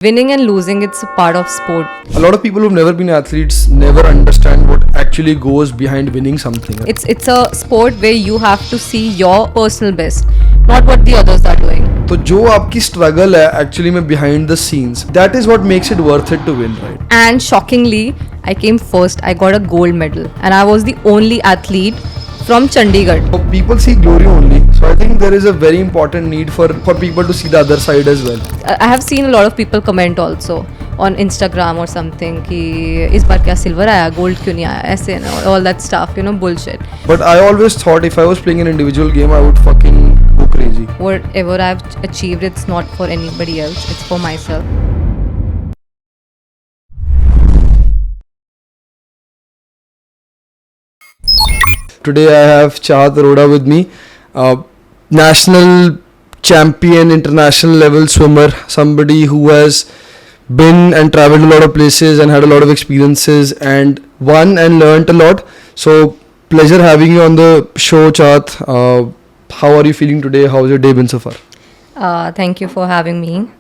Winning and losing, it's a part of sport. A lot of people who've never been athletes never understand what actually goes behind winning something. It's a sport where you have to see your personal best, not what the others are doing. तो जो आपकी struggle है actually में behind the scenes, that is what makes it worth it to win, right? And shockingly, I came first. I got a gold medal, and I was the only athlete from Chandigarh. So people see glory only. So I think there is a very important need for people to see the other side as well. I have seen a lot of people comment also on Instagram or something कि इस बार क्या silver आया, gold क्यों नहीं आया, ऐसे and all that stuff, bullshit. But I always thought if I was playing an individual game, I would fucking go crazy. Whatever I've achieved, it's not for anybody else, it's for myself. Today I have Chahat Arora with me, national champion, international level swimmer, somebody who has been and traveled a lot of places and had a lot of experiences and won and learnt a lot. So pleasure having you on the show, Chahat. How are you feeling today? How's your day been so far? Thank you for having me.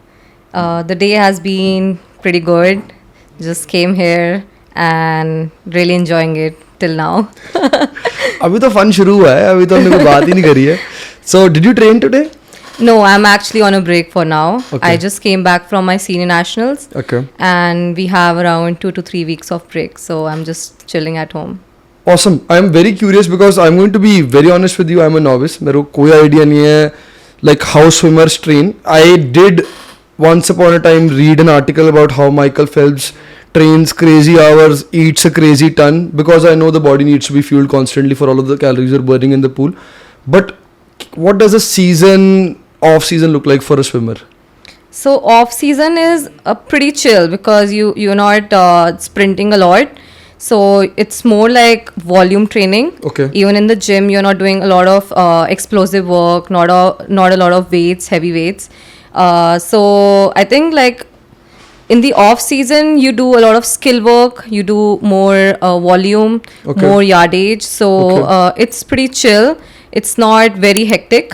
The day has been pretty good. Just came here and really enjoying it till now. अभी तो fun शुरू हुआ है, अभी तो हमने कोई बात ही नहीं करी है. So did you train today? No, I'm actually on a break for now. Okay. I just came back from my senior nationals. Okay. And we have around 2 to 3 weeks of break. So I'm just chilling at home. Awesome. I'm very curious because I'm going to be very honest with you. I'm a novice. मेरे को कोई idea नहीं है like how swimmers train. I did once upon a time read an article about how Michael Phelps trains crazy hours, eats a crazy ton, because I know the body needs to be fueled constantly for all of the calories you're burning in the pool. But what does a off season look like for a swimmer? So off season is pretty chill because you're not sprinting a lot. So it's more like volume training. Okay. Even in the gym, you're not doing a lot of explosive work, not a lot of weights, heavy weights. So I think like in the off season, you do a lot of skill work. You do more volume, Okay. more yardage. So Okay. it's pretty chill. It's not very hectic.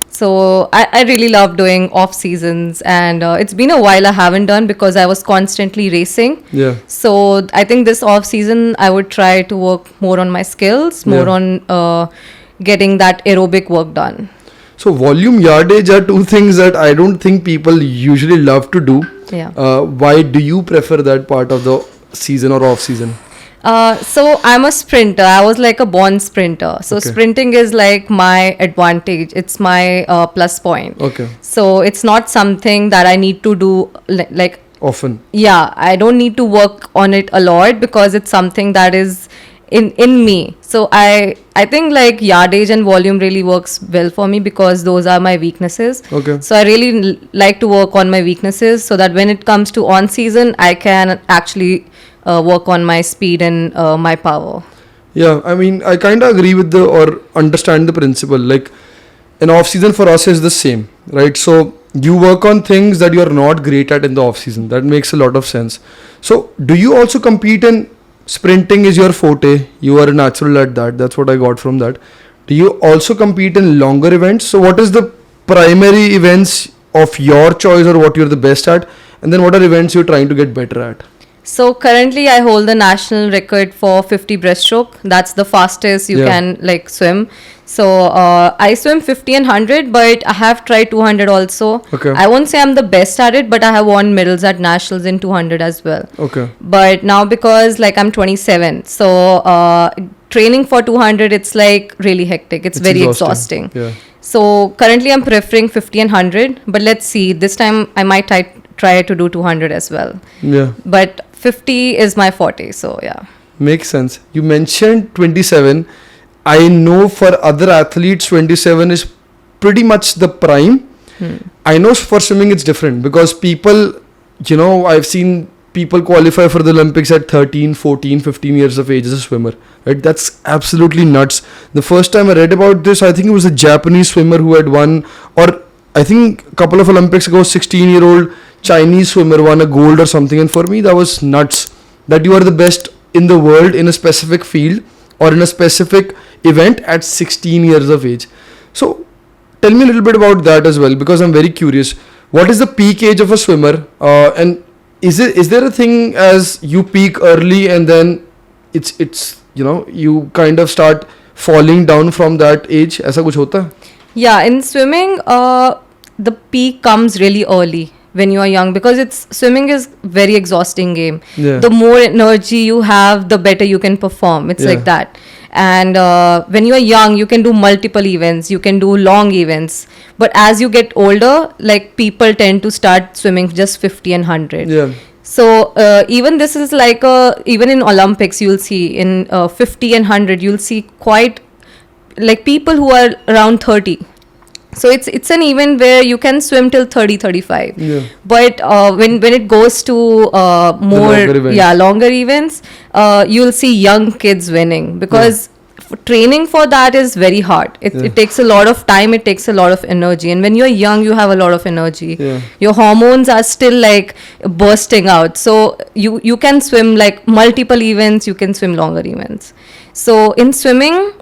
So I really love doing off seasons, and it's been a while I haven't done because I was constantly racing. Yeah. So I think this off season I would try to work more on my skills, more Yeah. on getting that aerobic work done. So volume, yardage are two things that I don't think people usually love to do. Yeah. Why do you prefer that part of the season or off season? So I'm a sprinter. I was like a born sprinter. So Okay. sprinting is like my advantage. It's my plus point. Okay. So it's not something that I need to do like Often. yeah, I don't need to work on it a lot because it's something that is in me. So I think like yardage and volume really works well for me because those are my weaknesses. Okay. So I really like to work on my weaknesses so that when it comes to on season, I can actually work on my speed and my power. Yeah, I mean, I kind of agree with or understand the principle. Like, an off season for us is the same, right? So you work on things that you're not great at in the off season. That makes a lot of sense. So do you also compete in sprinting? Is your forte? You are a natural at that. That's what I got from that. Do you also compete in longer events? So what is the primary events of your choice or what you're the best at? And then what are events you're trying to get better at? So currently I hold the national record for 50 breaststroke. That's the fastest you Yeah. can like swim. So I swim 50 and 100, but I have tried 200 also. Okay. I won't say I'm the best at it, but I have won medals at nationals in 200 as well. Okay. But now because like I'm 27, so training for 200, it's like really hectic. It's very exhausting. Yeah. So currently I'm preferring 50 and 100, but let's see. This time I might try to do 200 as well. Yeah. But 50 is my forte, so yeah. Makes sense. You mentioned 27. I know for other athletes, 27 is pretty much the prime. I know for swimming it's different because people, I've seen people qualify for the Olympics at 13, 14, 15 years of age as a swimmer. Right? That's absolutely nuts. The first time I read about this, I think it was a Japanese swimmer who had won, or I think a couple of Olympics ago, 16-year-old Chinese swimmer won a gold or something. And for me, that was nuts. That you are the best in the world in a specific field or in a specific event at 16 years of age. So tell me a little bit about that as well, because I'm very curious. what is the peak age of a swimmer? And is there a thing as you peak early and then it's you kind of start falling down from that age? ऐसा कुछ होता है? Yeah, in swimming, the peak comes really early when you are young, because swimming is very exhausting game. Yeah. The more energy you have, the better you can perform. It's like that. And when you are young, you can do multiple events, you can do long events. But as you get older, like people tend to start swimming just 50 and 100. Yeah. So even this is like even in Olympics, you'll see in 50 and 100, you'll see quite like people who are around 30. So it's an event where you can swim till 30, 35. Yeah. But when it goes to longer events, you'll see young kids winning, because training for that is very hard. It takes a lot of time, it takes a lot of energy, and when you're young, you have a lot of energy. Your hormones are still like bursting out, so you can swim like multiple events, you can swim longer events. So in swimming,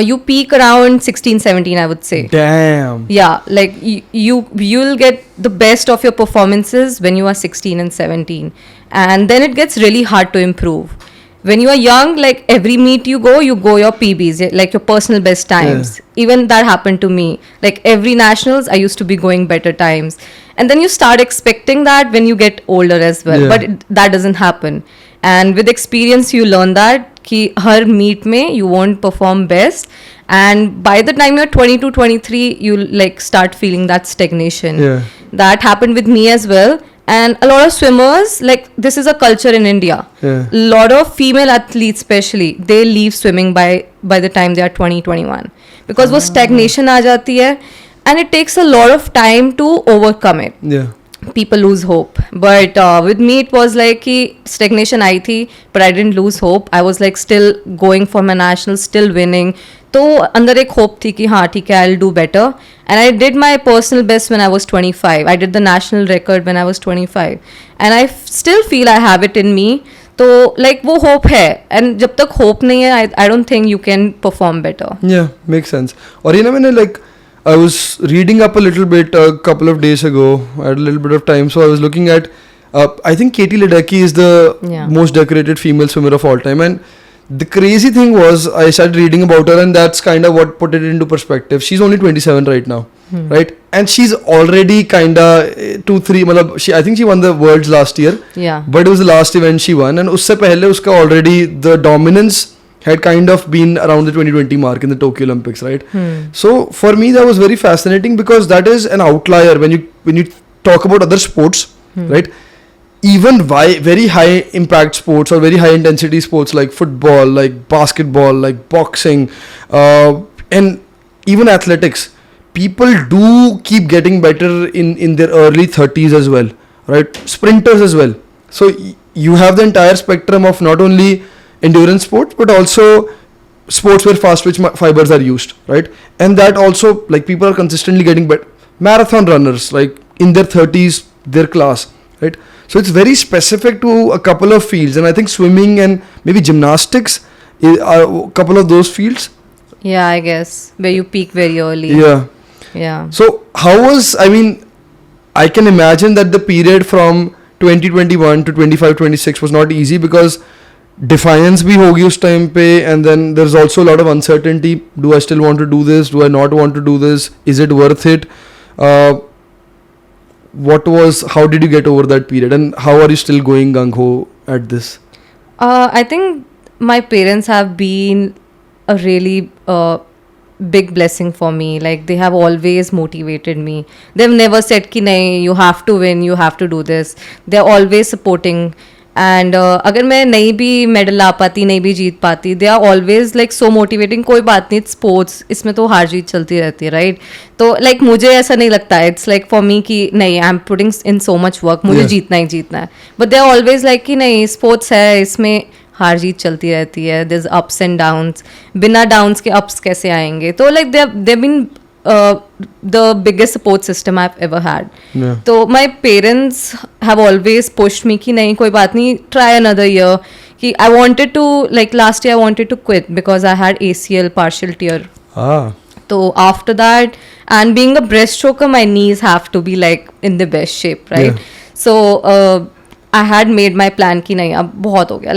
you peak around 16, 17, I would say. Damn. Yeah, like you'll get the best of your performances when you are 16 and 17, and then it gets really hard to improve. When you are young, like every meet you go your PBs, like your personal best times. Even that happened to me. Like every nationals, I used to be going better times. And then you start expecting that when you get older as well. But that doesn't happen. And with experience, you learn that ki har meet mein you won't perform best. And by the time you're 22, 23, you like start feeling that stagnation. That happened with me as well. And a lot of swimmers, like this is a culture in India. A lot of female athletes especially, they leave swimming by the time they are 20, 21. Because wo stagnation aa jati hai, and it takes a lot of time to overcome it. People lose hope. But with me, it was like ki stagnation aayi thi, but I didn't lose hope. I was like still going for my nationals, still winning. तो अंदर एक hope थी कि हाँ ठीक है, I'll do better. And I did my personal best when I was 25. I did the national record when I was 25. And I still feel I have it in me. तो like वो hope है. And जब तक hope नहीं है, I don't think you can perform better. Yeah, makes sense. और ये ना मैंने like I was reading up a little bit a couple of days ago. I had a little bit of time, so I was looking at I think Katie Ledecky is the most decorated female swimmer of all time. And the crazy thing was, I started reading about her, and that's kind of what put it into perspective. She's only 27 right now, right? And she's already kind of 2-3. I think she won the worlds last year. Yeah. But it was the last event she won, and usse pehle uska already the dominance had kind of been around the 2020 mark in the Tokyo Olympics, right? So for me, that was very fascinating, because that is an outlier when you talk about other sports, right? Even very high impact sports or very high intensity sports like football, like basketball, like boxing, and even athletics, people do keep getting better in their early 30s as well, right? Sprinters as well. So you have the entire spectrum of not only endurance sports but also sports where fast twitch fibers are used, right? And that also, like, people are consistently getting better. Marathon runners, like in their 30s, their class, right? So it's very specific to a couple of fields, and I think swimming and maybe gymnastics are a couple of those fields. Yeah, I guess, where you peak very early. Yeah. So I can imagine that the period from 2021 to 25-26 was not easy, because defiance bhi hogi us time pe, and then there's also a lot of uncertainty. Do I still want to do this? Do I not want to do this? Is it worth it? How did you get over that period, and how are you still going gung-ho at this? I think my parents have been a really big blessing for me. Like, they have always motivated me. They've never said ki nahi, you have to win, you have to do this. They're always supporting. And अगर मैं नहीं भी medal ला पाती, नहीं भी जीत पाती, they are always like so motivating. कोई बात नहीं, स्पोर्ट्स, इसमें तो हार जीत चलती रहती है, राइट? तो लाइक मुझे ऐसा नहीं लगता है. इट्स लाइक फॉर मी कि नहीं, I am putting in so much work, मुझे जीतना ही जीतना है. But they are always like कि नहीं, स्पोर्ट्स है, इसमें हार जीत चलती रहती है. There is ups and downs. बिना डाउन्स के अप्स कैसे आएंगे? तो like they been the biggest support system I've ever had. So my parents have always pushed me कि नहीं, कोई बात नहीं, try another year. कि I wanted to, like last year I wanted to quit because I had ACL partial tear. So after that, and being a breaststroker, my knees have to be like in the best shape, right? Yeah. So I had made my plan कि नहीं अब बहुत हो गया,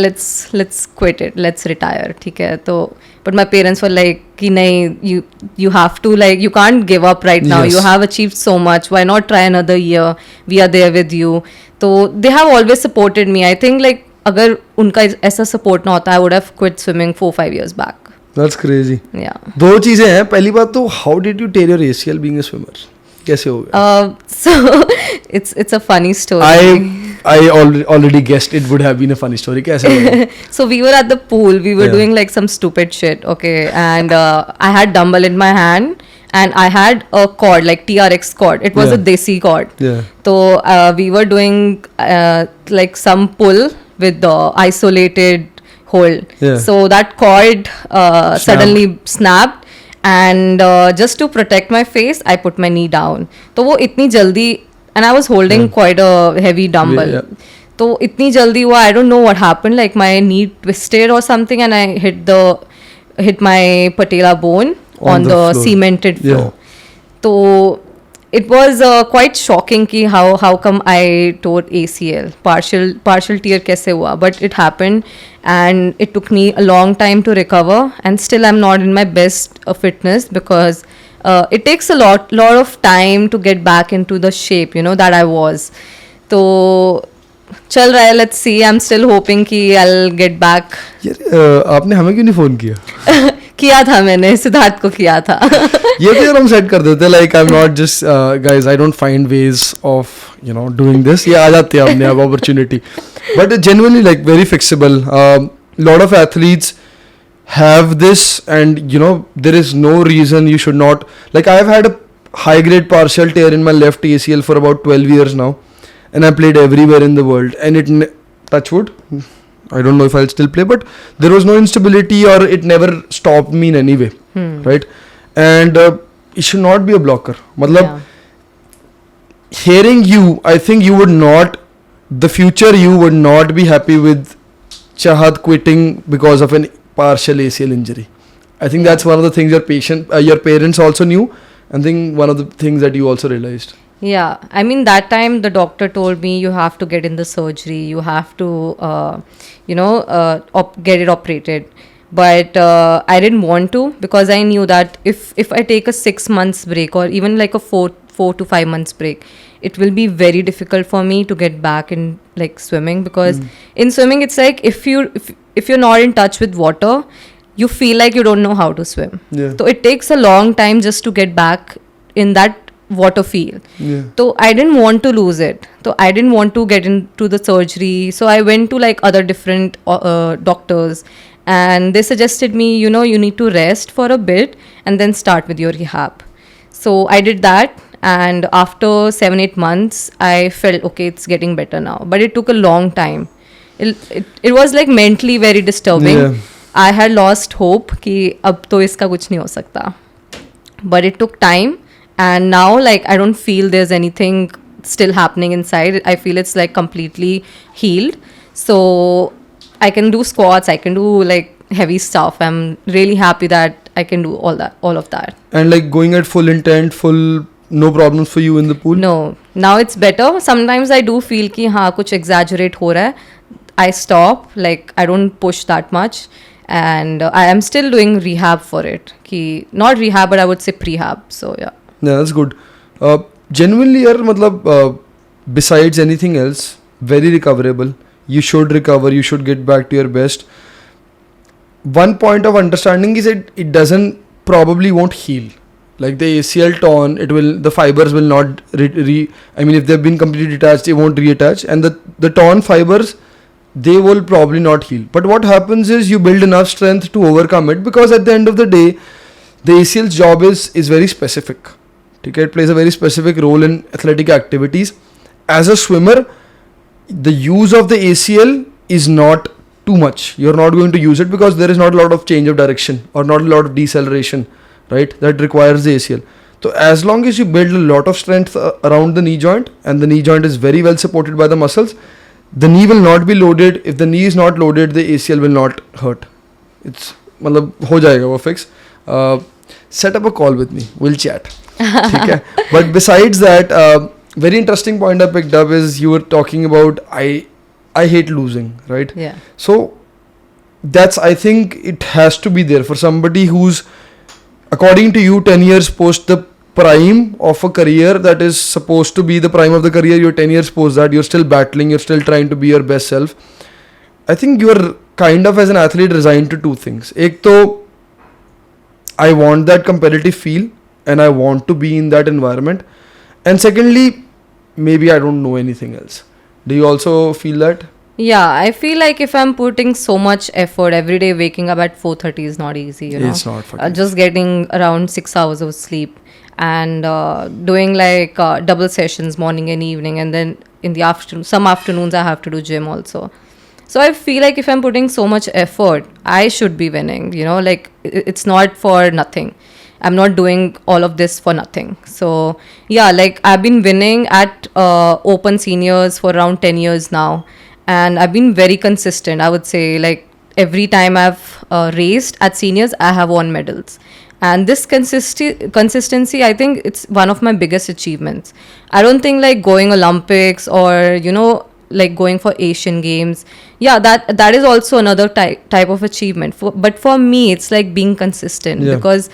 let's quit it, let's retire, ठीक है? तो but my parents were like कि नहीं, you have to, like, you can't give up right now. Yes. You have achieved so much. Why not try another year? We are there with you. So they have always supported me. I think like अगर उनका ऐसा support ना होता, I would have quit swimming 4-5 years back. That's crazy. Yeah. दो चीजें हैं. पहली बात तो how did you tear your ACL being a swimmer? कैसे हो गया? So it's a funny story. I already guessed it would have been a funny story. कैसे हो गया? So we were at the pool. We were Yeah. doing like some stupid shit. Okay, and I had dumbbell in my hand, and I had a cord, like TRX cord. It was a Yeah. desi cord. Yeah. So we were doing like some pull with the isolated hold. Yeah. So that cord suddenly snapped. And just to protect my face, I put my knee down. तो वो इतनी जल्दी, and I was holding Yeah. quite a heavy dumbbell. Yeah. तो इतनी जल्दी हुआ, I don't know what happened, like my knee twisted or something, and I hit my patella bone on the floor. cemented Yeah. floor. So it was quite shocking कि how come I tore ACL, partial tear कैसे हुआ, but it happened, and it took me a long time to recover, and still I'm not in my best fitness because it takes a lot of time to get back into the shape, you know, that I was. तो चल रहा है, let's see. I'm still hoping कि I'll get back. यार आपने हमें क्यों नहीं फोन किया? किया था मैंने, सिद्धार्थ को किया था. ये तो यार हम सेट कर देते, like I'm not just guys, I don't find ways of, you know, doing this. ये आ जाती है अपने आप opportunity, but genuinely like very fixable. Lot of athletes have this, and you know there is no reason you should not. Like I've had a high grade partial tear in my left ACL for about 12 years now, and I played everywhere in the world, and it touch wood, I don't know if I'll still play, but there was no instability, or it never stopped me in any way, right? And it should not be a blocker. Matlab, hearing you, I think you would not, the future you would not be happy with Chahat quitting because of an partial ACL injury. I think that's one of the things your parents also knew, and I think one of the things that you also realized. Yeah, I mean that time the doctor told me you have to get in the surgery, you have to, get it operated. But I didn't want to, because I knew that if I take a 6 months break, or even like a 4 to 5 months break, it will be very difficult for me to get back in like swimming, because in swimming it's like if you're not in touch with water, you feel like you don't know how to swim. Yeah. So it takes a long time just to get back in that water feel. Yeah. So I didn't want to lose it. So I didn't want to get into the surgery. So I went to like other different doctors, and they suggested me, you need to rest for a bit and then start with your rehab. So I did that, and after 7-8 months, I felt okay, it's getting better now. But it took a long time. It was like mentally very disturbing. Yeah. I had lost hope कि अब तो इसका कुछ नहीं हो सकता. But it took time, and now like I don't feel there's anything still happening inside. I feel it's like completely healed. So I can do squats, I can do like heavy stuff. I'm really happy that I can do all of that. And like going at full intent, no problems for you in the pool? No, now it's better. Sometimes I do feel कि हाँ कुछ exaggerate हो रहा है. I stop, like I don't push that much, and I am still doing rehab for it. Not rehab, but I would say prehab. So yeah. Yeah, that's good. Genuinely, yaar, matlab, besides anything else, very recoverable. You should recover. You should get back to your best. One point of understanding is it doesn't probably won't heal. Like the ACL torn, the fibers will not if they've been completely detached, it won't reattach, and the torn fibers, they will probably not heal. But what happens is you build enough strength to overcome it, because at the end of the day, the ACL's job is very specific. Okay? It plays a very specific role in athletic activities. As a swimmer, the use of the ACL is not too much. You're not going to use it because there is not a lot of change of direction or not a lot of deceleration, right? That requires the ACL. So as long as you build a lot of strength around the knee joint, and the knee joint is very well supported by the muscles, the knee will not be loaded. If the knee is not loaded, the ACL will not hurt. It's मतलब हो जाएगा वो fix. set up a call with me, we'll chat. ठीक है? But besides that, very interesting point I picked up is you were talking about I hate losing, right? Yeah. So that's, I think it has to be there for somebody who's, according to you, 10 years post the prime of a career that is supposed to be the prime of the career. You're 10 years post that, you're still battling, you're still trying to be your best self. I think you're kind of, as an athlete, resigned to two things. Ek to, I want that competitive feel and I want to be in that environment. And secondly, maybe I don't know anything else. Do you also feel that? Yeah, I feel like if I'm putting so much effort every day, waking up at 4:30 is not easy, you know. It's not fucking Just getting around 6 hours of sleep and doing like double sessions morning and evening, and then in the afternoon, some afternoons I have to do gym also. So I feel like if I'm putting so much effort, I should be winning, you know, like it's not for nothing. I'm not doing all of this for nothing. So yeah, like I've been winning at open seniors for around 10 years now. And I've been very consistent. I would say, like, every time I've raced at seniors, I have won medals. And this consistency, I think it's one of my biggest achievements. I don't think like going Olympics or, you know, like going for Asian Games. Yeah, that is also another type of achievement. But for me, it's like being consistent. Yeah. Because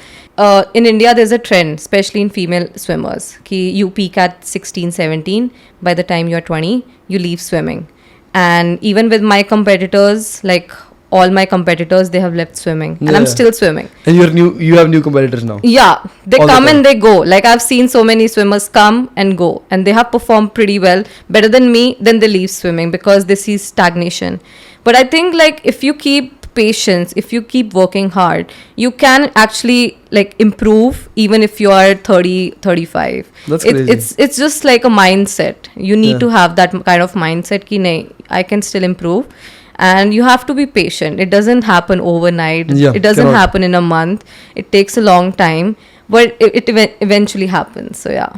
in India, there's a trend, especially in female swimmers. Ki you peak at 16, 17. By the time you're 20, you leave swimming. And even with my competitors, like all my competitors, they have left swimming, and I'm still swimming. And you have new competitors now. Yeah, they All the come time. and they go. Like I've seen so many swimmers come and go, and they have performed pretty well, better than me. Then they leave swimming because they see stagnation. But I think like if you keep patience, if you keep working hard, you can actually like improve even if you are 30, 35. That's crazy. It's just like a mindset. You need to have that kind of mindset ki nahi, I can still improve. And you have to be patient. It doesn't happen overnight. Yeah, It doesn't cannot. happen in a month. It takes a long time, but it eventually happens. So yeah,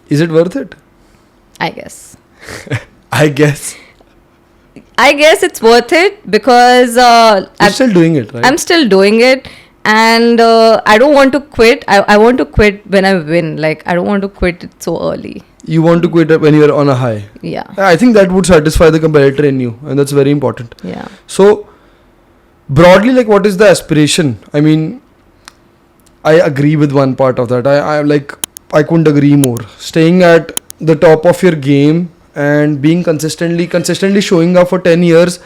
Is it worth it? I guess. I guess it's worth it because you're still doing it, right? I'm still doing it, and I don't want to quit. I want to quit when I win. Like I don't want to quit it so early. You want to quit when you're on a high. Yeah. I think that would satisfy the competitor in you, and that's very important. Yeah. So, broadly, like, what is the aspiration? I mean, I agree with one part of that. I couldn't agree more. Staying at the top of your game and being consistently showing up for 10 years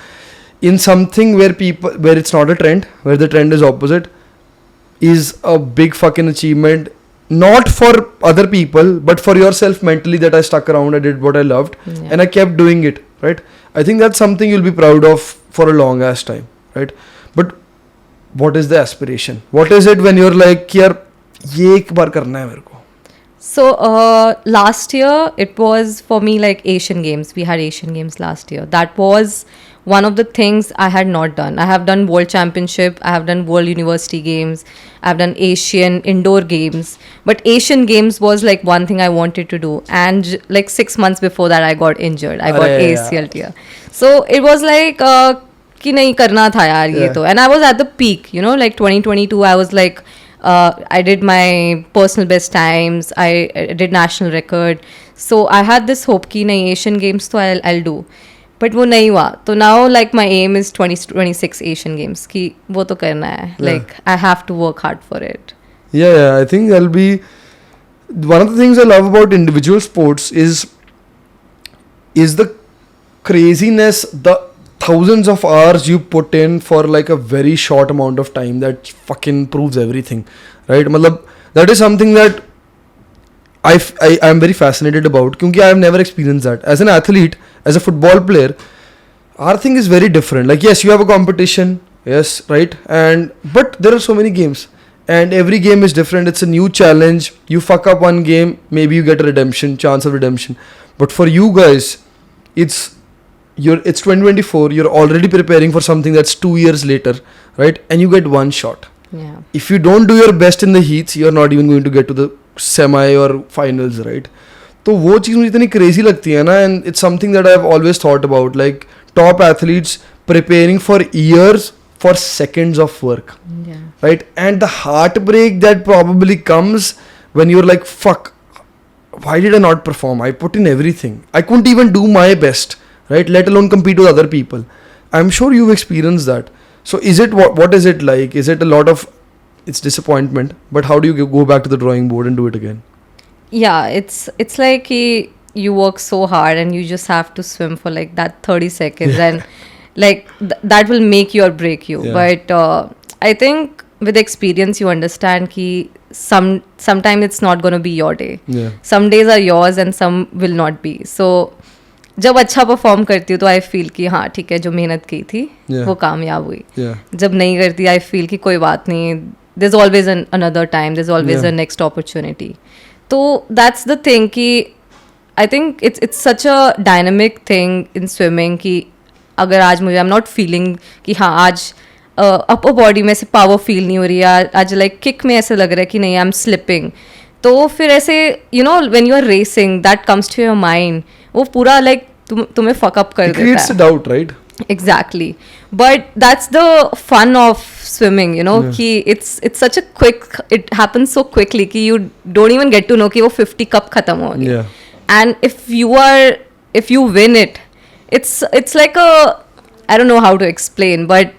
in something where it's not a trend, where the trend is opposite, is a big fucking achievement. Not for other people, but for yourself mentally, that I stuck around, I did what I loved, and I kept doing it, right? I think that's something you'll be proud of for a long ass time, right? But what is the aspiration? What is it when you're like, yaar, ye ek baar karna hai mere ko? So last year it was for me like Asian Games. We had Asian Games last year. That was one of the things I had not done. I have done World Championship, I have done World University Games, I have done Asian Indoor Games. But Asian Games was like one thing I wanted to do. And like 6 months before that, I got injured. I got ACL tear. So it was like, कि नहीं करना था यार ये तो. And I was at the peak, you know, like 2022, I was like, I did my personal best times, I did national record. So I had this hope कि नहीं Asian Games तो I'll do. But वो नहीं हुआ. तो now like my aim is 2026 Asian Games कि वो तो करना है. Like I have to work hard for it. Yeah, I think that'll be one of the things I love about individual sports is the craziness, the thousands of hours you put in for like a very short amount of time that fucking proves everything, right? Matlab, that is something that I am very fascinated about because I have never experienced that. As an athlete, as a football player, our thing is very different. Like, yes, you have a competition, yes, right? But there are so many games and every game is different. It's a new challenge. You fuck up one game, maybe you get a chance of redemption. But for you guys, it's 2024, you're already preparing for something that's 2 years later, right? And you get one shot. Yeah. If you don't do your best in the heats, you're not even going to get to the semi or finals, right? तो वो चीज़ मुझे इतनी crazy लगती है ना, and it's something that I've always thought about, like top athletes preparing for years for seconds of work. Yeah. right? And the heartbreak that probably comes when you're like, fuck, why did I not perform? I put in everything. I couldn't even do my best, right? Let alone compete with other people. I'm sure you've experienced that. So is it, what is it like? Is it a lot of, it's disappointment, but how do you go back to the drawing board and do it again? Yeah, it's like you work so hard and you just have to swim for like that 30 seconds and like that will make you or break you. Yeah. But I think with experience you understand ki sometimes it's not going to be your day. Yeah. Some days are yours and some will not be. So जब अच्छा perform करती हूँ तो आई feel कि हाँ ठीक है जो मेहनत की थी वो कामयाब हुई. जब नहीं करती आई फील कि कोई बात नहीं, there is always another time, there is always a next opportunity. तो दैट्स द थिंग कि I think it's such a dynamic thing in swimming कि अगर आज मुझे आई एम नॉट फीलिंग कि हाँ आज अपर बॉडी में से पावर फील नहीं हो रही है, आज लाइक किक में ऐसे लग रहा है कि नहीं आई एम स्लिपिंग, तो फिर ऐसे you know when you are racing that comes to your mind, वो पूरा लाइक तुम्हें फक अप कर देता है. Creates a doubt, right? Exactly. But that's the fun of swimming, you know, कि it's such a quick, it happens so quickly कि you don't even get to know कि वो 50 कब खत्म हो गया. And if you win it, it's like a, I don't know how to explain, but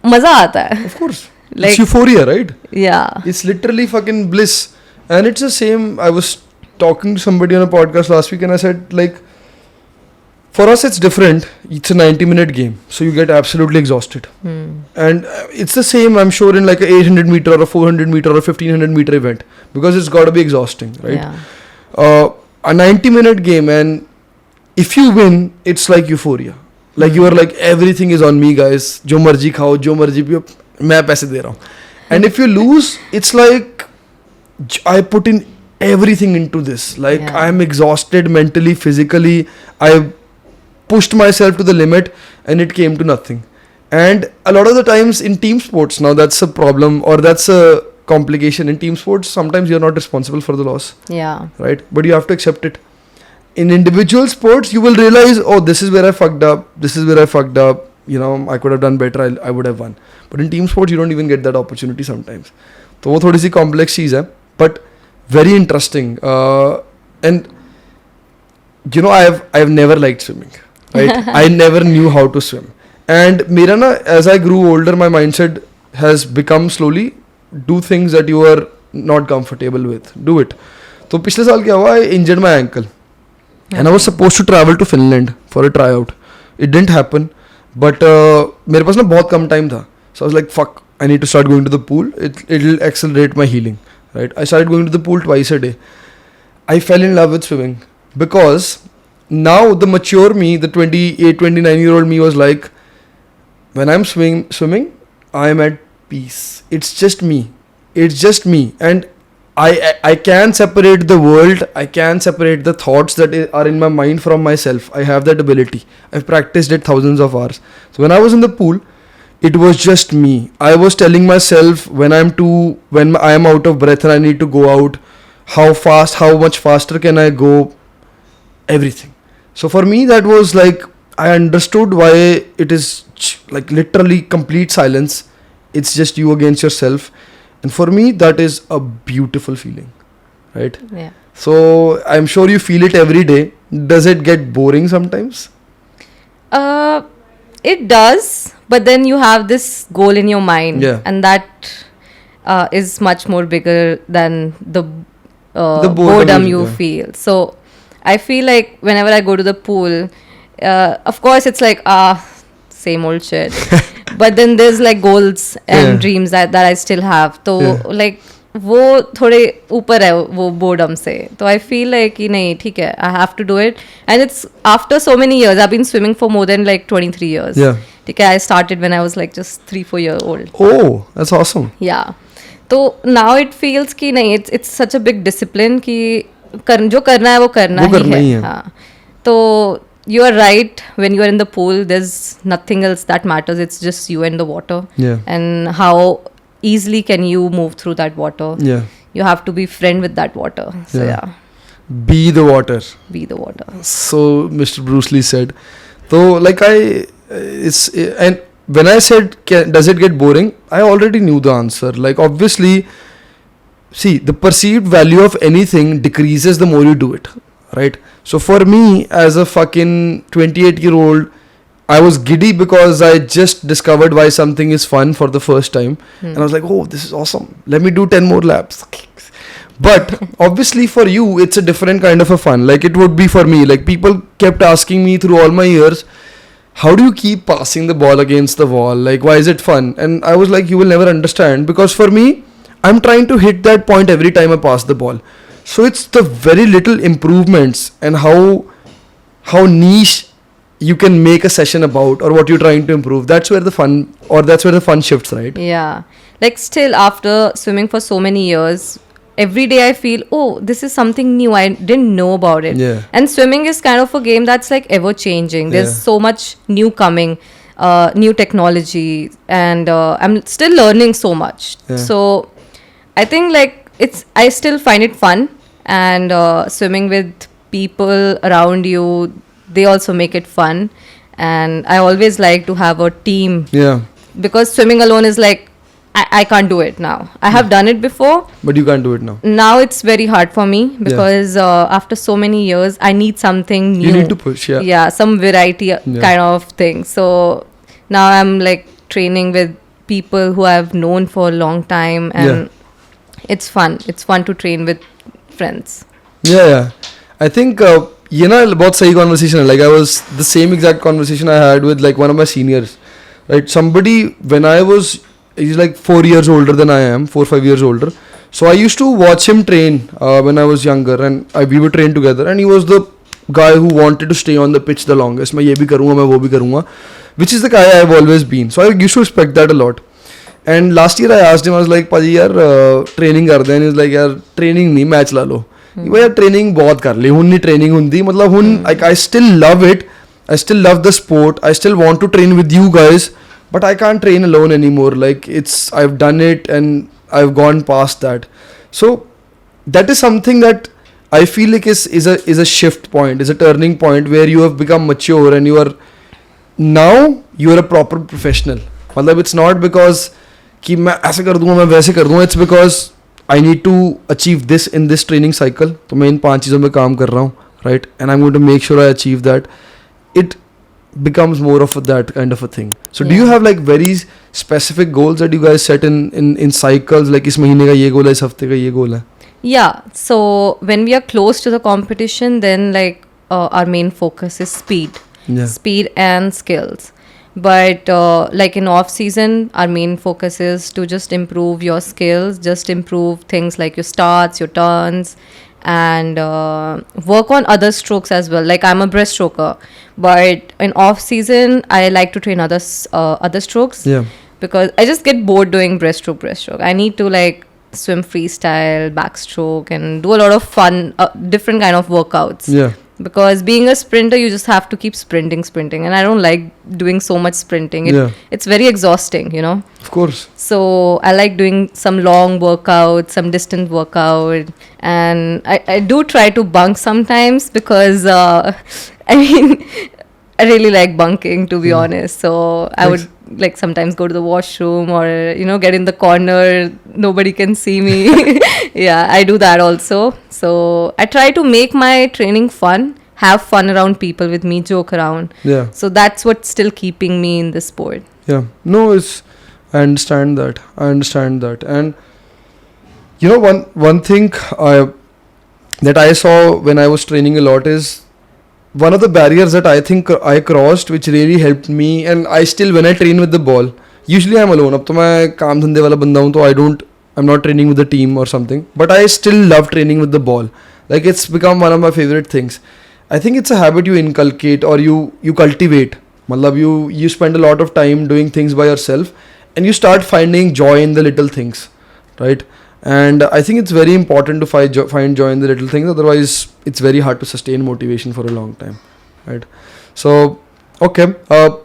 मजा आता है. Of course. Like, it's euphoria, right? Yeah. It's literally fucking bliss. And it's the same, I was talking to somebody on a podcast last week and I said like, for us it's different. It's a 90-minute game, so you get absolutely exhausted. And it's the same, I'm sure, in like a 800 meter or a 400 meter or a 1500 meter event, because it's got to be exhausting, right? Yeah. A 90-minute game, and if you win, it's like euphoria. Like you are like, everything is on me, guys. Jo marji khao, jo marji piyo, main paise de raha hu. And if you lose, it's like I put in everything into this. Like I am exhausted mentally, physically. I pushed myself to the limit and it came to nothing. And a lot of the times in team sports, now that's a problem or that's a complication. In team sports, sometimes you're not responsible for the loss. Yeah. Right? But you have to accept it. In individual sports, you will realize, oh, this is where I fucked up. This is where I fucked up. You know, I could have done better. I would have won. But in team sports, you don't even get that opportunity sometimes. So वो थोड़ी सी complex चीज़ है. But very interesting. And you know, I've never liked swimming. Right? I never knew how to swim. And मेरा ना, as I grew older, my mindset has become slowly, do things that you are not comfortable with. Do it. तो पिछले साल क्या हुआ? I injured my ankle. And I was supposed to travel to Finland for a tryout. It didn't happen. But मेरे पास ना बहुत कम time था. So I was like, fuck, I need to start going to the pool. It'll accelerate my healing. Right? I started going to the pool twice a day. I fell in love with swimming because now the mature me, the 28, 29-year-old me was like, when I'm swimming, I am at peace. It's just me. It's just me. And I can separate the world. I can separate the thoughts that are in my mind from myself. I have that ability. I've practiced it thousands of hours. So when I was in the pool, it was just me. I was telling myself when I am out of breath and I need to go out, how much faster can I go, everything. So for me, that was like, I understood why it is like literally complete silence. It's just you against yourself. And for me, that is a beautiful feeling, right? Yeah. So I'm sure you feel it every day. Does it get boring sometimes? It does, but then you have this goal in your mind, and that is much more bigger than the boredom you feel. So I feel like whenever I go to the pool, of course it's like same old shit. But then there's like goals and dreams that I still have. So like वो थोड़े ऊपर है वो boredom से. So I feel like कि नहीं ठीक है, I have to do it. And it's after so many years. I've been swimming for more than like 23 years. Yeah. ठीक है, I started when I was like just 3-4 years old. Oh, that's awesome. Yeah. So now it feels कि नहीं, it's such a big discipline कि जो करना है वो करना ही है. हाँ. तो you are right, when you are in the pool there's nothing else that matters, it's just you and the water. And how easily can you move through that water. You have to be friend with that water. So be the water. So Mr. Bruce Lee said. So like and when I said, does it get boring? I already knew the answer. Like, obviously, see, the perceived value of anything decreases the more you do it, right? So for me, as a fucking 28-year-old, I was giddy because I just discovered why something is fun for the first time. And I was like, oh, this is awesome. Let me do 10 more laps. But obviously for you, it's a different kind of a fun. Like it would be for me. Like people kept asking me through all my years, how do you keep passing the ball against the wall? Like, why is it fun? And I was like, you will never understand. Because for me, I'm trying to hit that point every time I pass the ball. So it's the very little improvements and how niche you can make a session about or what you're trying to improve. That's where the fun shifts, right? Yeah. Like still after swimming for so many years, every day I feel, oh, this is something new. I didn't know about it. Yeah. And swimming is kind of a game that's like ever changing. There's so much new coming, new technology, and I'm still learning so much. Yeah. So I think like I still find it fun, and swimming with people around you, they also make it fun. And I always like to have a team. Yeah. Because swimming alone is like, I can't do it now. I have done it before. But you can't do it now. Now it's very hard for me because after so many years, I need something new. You need to push, yeah. Yeah, some variety kind of thing. So now I'm like training with people who I've known for a long time, and it's fun. It's fun to train with friends. Yeah. I think, ये ना बहुत सही conversation है. Like I was, the same exact conversation I had with like one of my seniors. Right? Somebody, when I was, he's like 4 years older than I am, 4 or 5 years older. So I used to watch him train when I was younger, and we would train together. And he was the guy who wanted to stay on the pitch the longest. मैं ये भी करूँगा, मैं वो भी करूँगा, which is the guy I've always been. So I used to respect that a lot. And last year I asked him, I was like, पाजी यार training कर दे. And he's like, यार training नहीं, match ला लो. यार training बहुत कर ली, हुन नहीं training हुंदी. मतलब हुन, like I still love it. I still love the sport. I still want to train with you guys. But I can't train alone anymore. Like I've done it and I've gone past that. So that is something that I feel like is a shift point, is a turning point where you have become mature and you are a proper professional. मतलब it's not because कि मैं ऐसे कर दूँगा, मैं वैसे कर दूँगा. It's because I need to achieve this in this training cycle. तो मैं इन 5 चीज़ों में काम कर रहा हूँ, right? And I'm going to make sure I achieve that. It becomes more of that kind of a thing. So do you have like very specific goals that you guys set in cycles, like इस महीने का ये गोल है, इस हफ्ते का ये गोल है? Yeah, so when we are close to the competition, then like our main focus is speed and skills. But like in off season, our main focus is to just improve your skills, just improve things like your starts, your turns, and work on other strokes as well. Like I'm a breaststroker, but in off season I like to train other strokes, because I just get bored doing breaststroke. I need to like swim freestyle, backstroke, and do a lot of fun different kind of workouts. Because being a sprinter, you just have to keep sprinting, and I don't like doing so much sprinting. It's very exhausting, you know. Of course. So I like doing some long workout, some distant workout, and I do try to bunk sometimes because I mean, I really like bunking, to be honest. So I would like sometimes go to the washroom or get in the corner, nobody can see me. Yeah, I do that also. So I try to make my training fun, have fun around people with me, joke around. So that's what's still keeping me in the sport. No, I understand that. And one thing that I saw when I was training a lot is one of the barriers that I think I crossed, which really helped me, and I still, when I train with the ball, usually I'm alone. अब तो मैं काम धंधे वाला बंदा हूँ, तो I'm not training with the team or something, but I still love training with the ball. Like it's become one of my favorite things. I think it's a habit you inculcate or you cultivate. मतलब you spend a lot of time doing things by yourself, and you start finding joy in the little things, right? And I think it's very important to find joy in the little things. Otherwise, it's very hard to sustain motivation for a long time, right? So, okay. Do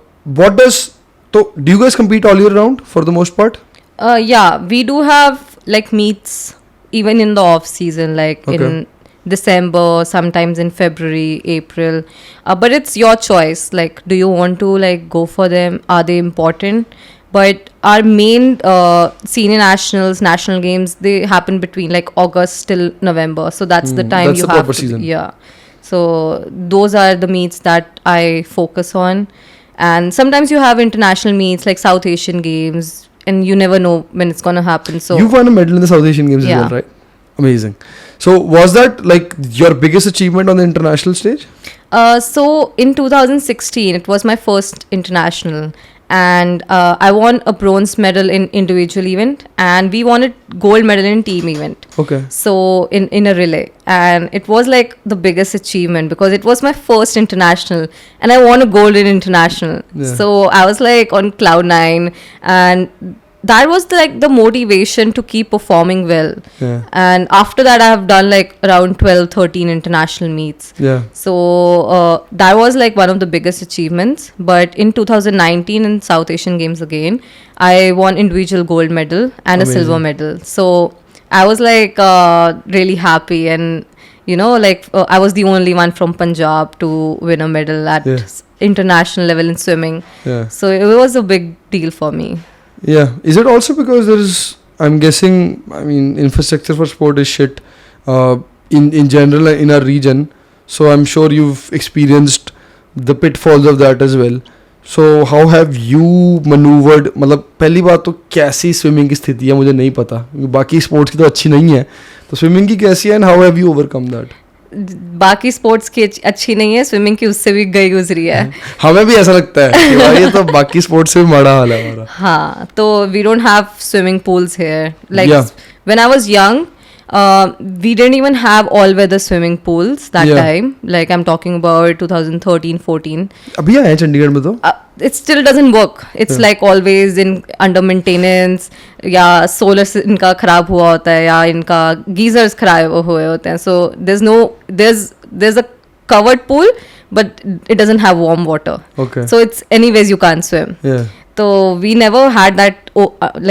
you guys compete all year round for the most part? Yeah, we do have like meets even in the off season, like in December, sometimes in February, April. But it's your choice. Like, do you want to like go for them? Are they important? But our main senior nationals, national games, they happen between like August till November. So that's the time that's you the have proper to, season. yeah. So those are the meets that I focus on. And sometimes you have international meets like South Asian games, and you never know when it's gonna happen. So You won a medal in the South Asian Games as Yeah. well, right? Amazing. So was that like your biggest achievement on the international stage? So in 2016, it was my first international, and I won a bronze medal in individual event, and we won a gold medal in team event. Okay. So in a relay, and it was like the biggest achievement because it was my first international, and I won a gold in international. Yeah. So I was like on cloud nine, and that was the motivation to keep performing well. Yeah. And after that, I have done like around 12, 13 international meets. Yeah. So that was like one of the biggest achievements. But in 2019 in South Asian Games again, I won individual gold medal and a Amazing. silver medal. So I was like really happy, and I was the only one from Punjab to win a medal at Yeah. international level in swimming. Yeah. So it was a big deal for me. Yeah. Is it also because there is, I'm guessing, I mean, infrastructure for sport is shit in general in our region. So I'm sure you've experienced the pitfalls of that as well. So how have you maneuvered? मतलब पहली बात तो कैसी swimming की स्थिति है मुझे नहीं पता, बाकी स्पोर्ट्स की तो अच्छी नहीं है, तो स्विमिंग की कैसी है and how have you overcome that? बाकी स्पोर्ट्स की अच्छी नहीं है, स्विमिंग की उससे भी गई गुजरी है. हमें भी ऐसा लगता है कि भाई ये तो बाकी स्पोर्ट्स से भी बड़ा हाल है हमारा. हाँ, तो we don't have swimming pools here. Like Yeah. When I was young, we didn't even have all weather swimming pools that Yeah. time. Like I'm talking about 2013 14. अभी आए हैं चंडीगढ़ में तो. It still doesn't work. It's like always in under maintenance, या solar इनका खराब हुआ होता है, या इनका geysers खराब हुए होते हैं. So there's a covered pool, but it doesn't have warm water. Okay. So it's anyways you can't swim. Yeah. So we never had that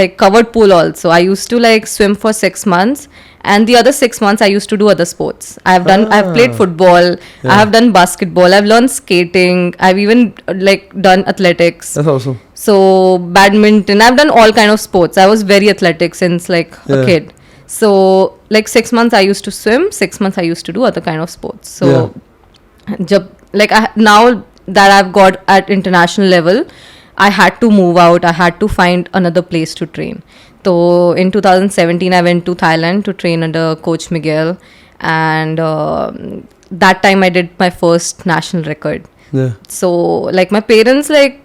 like covered pool also. I used to like swim for 6 months, and the other 6 months I used to do other sports. I've played football, Yeah. I have done basketball, I've learned skating, I've even like done athletics. That's awesome. So badminton, I've done all kind of sports. I was very athletic since like Yeah. a kid. So like 6 months I used to swim, 6 months I used to do other kind of sports. So now that I've got at international level, I had to move out. I had to find another place to train. So in 2017, I went to Thailand to train under Coach Miguel, and that time I did my first national record. Yeah. So like my parents, like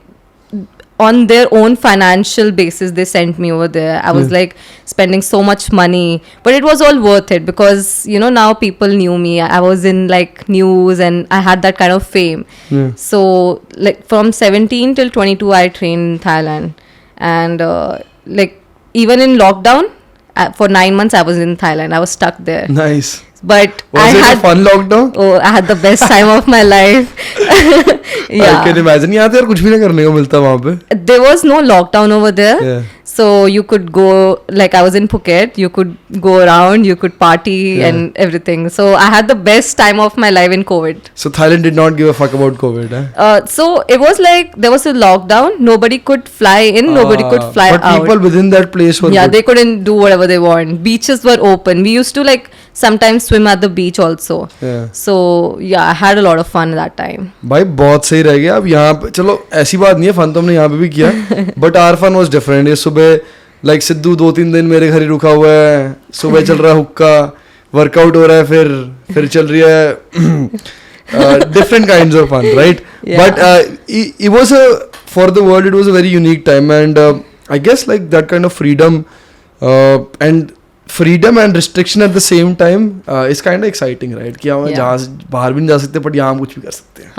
on their own financial basis, they sent me over there. I was like spending so much money, but it was all worth it because now people knew me. I was in like news, and I had that kind of fame. Yeah. So like from 17 till 22 I trained in Thailand, and like even in lockdown for 9 months I was in Thailand. I was stuck there. Nice. But Was it a fun lockdown? Oh, I had the best time of my life. I can imagine. यहाँ तो यार कुछ भी नहीं करने को मिलता वहाँ पे. There was no lockdown over there. Yeah. So you could go, like I was in Phuket, you could go around, you could party and everything. So I had the best time of my life in COVID. So Thailand did not give a fuck about COVID, eh? So it was like there was a lockdown. Nobody could fly in, nobody could fly but out. But people within that place were Yeah, good. they couldn't do whatever they want. Beaches were open. We used to like sometimes swim at the beach also. Yeah. So yeah, I had a lot of fun that time. भाई बहुत सही रह गया. अब यहाँ पे चलो ऐसी बात नहीं है, फन तो हमने यहाँ पे भी किया, but our fun was different. ये सुबह लाइक सिद्धू 2-3 दिन मेरे घर ही रुका हुआ है, सुबह चल रहा है हुक्का, वर्कआउट हो रहा है, फिर चल रही है different kinds of fun, right? Yeah. But it was for the world it was a very unique time, and I guess like that kind of freedom and restriction at the same time is kind of exciting, right? कि हम जहाँ बाहर भी नहीं जा सकते, but यहाँ हम कुछ भी कर सकते हैं.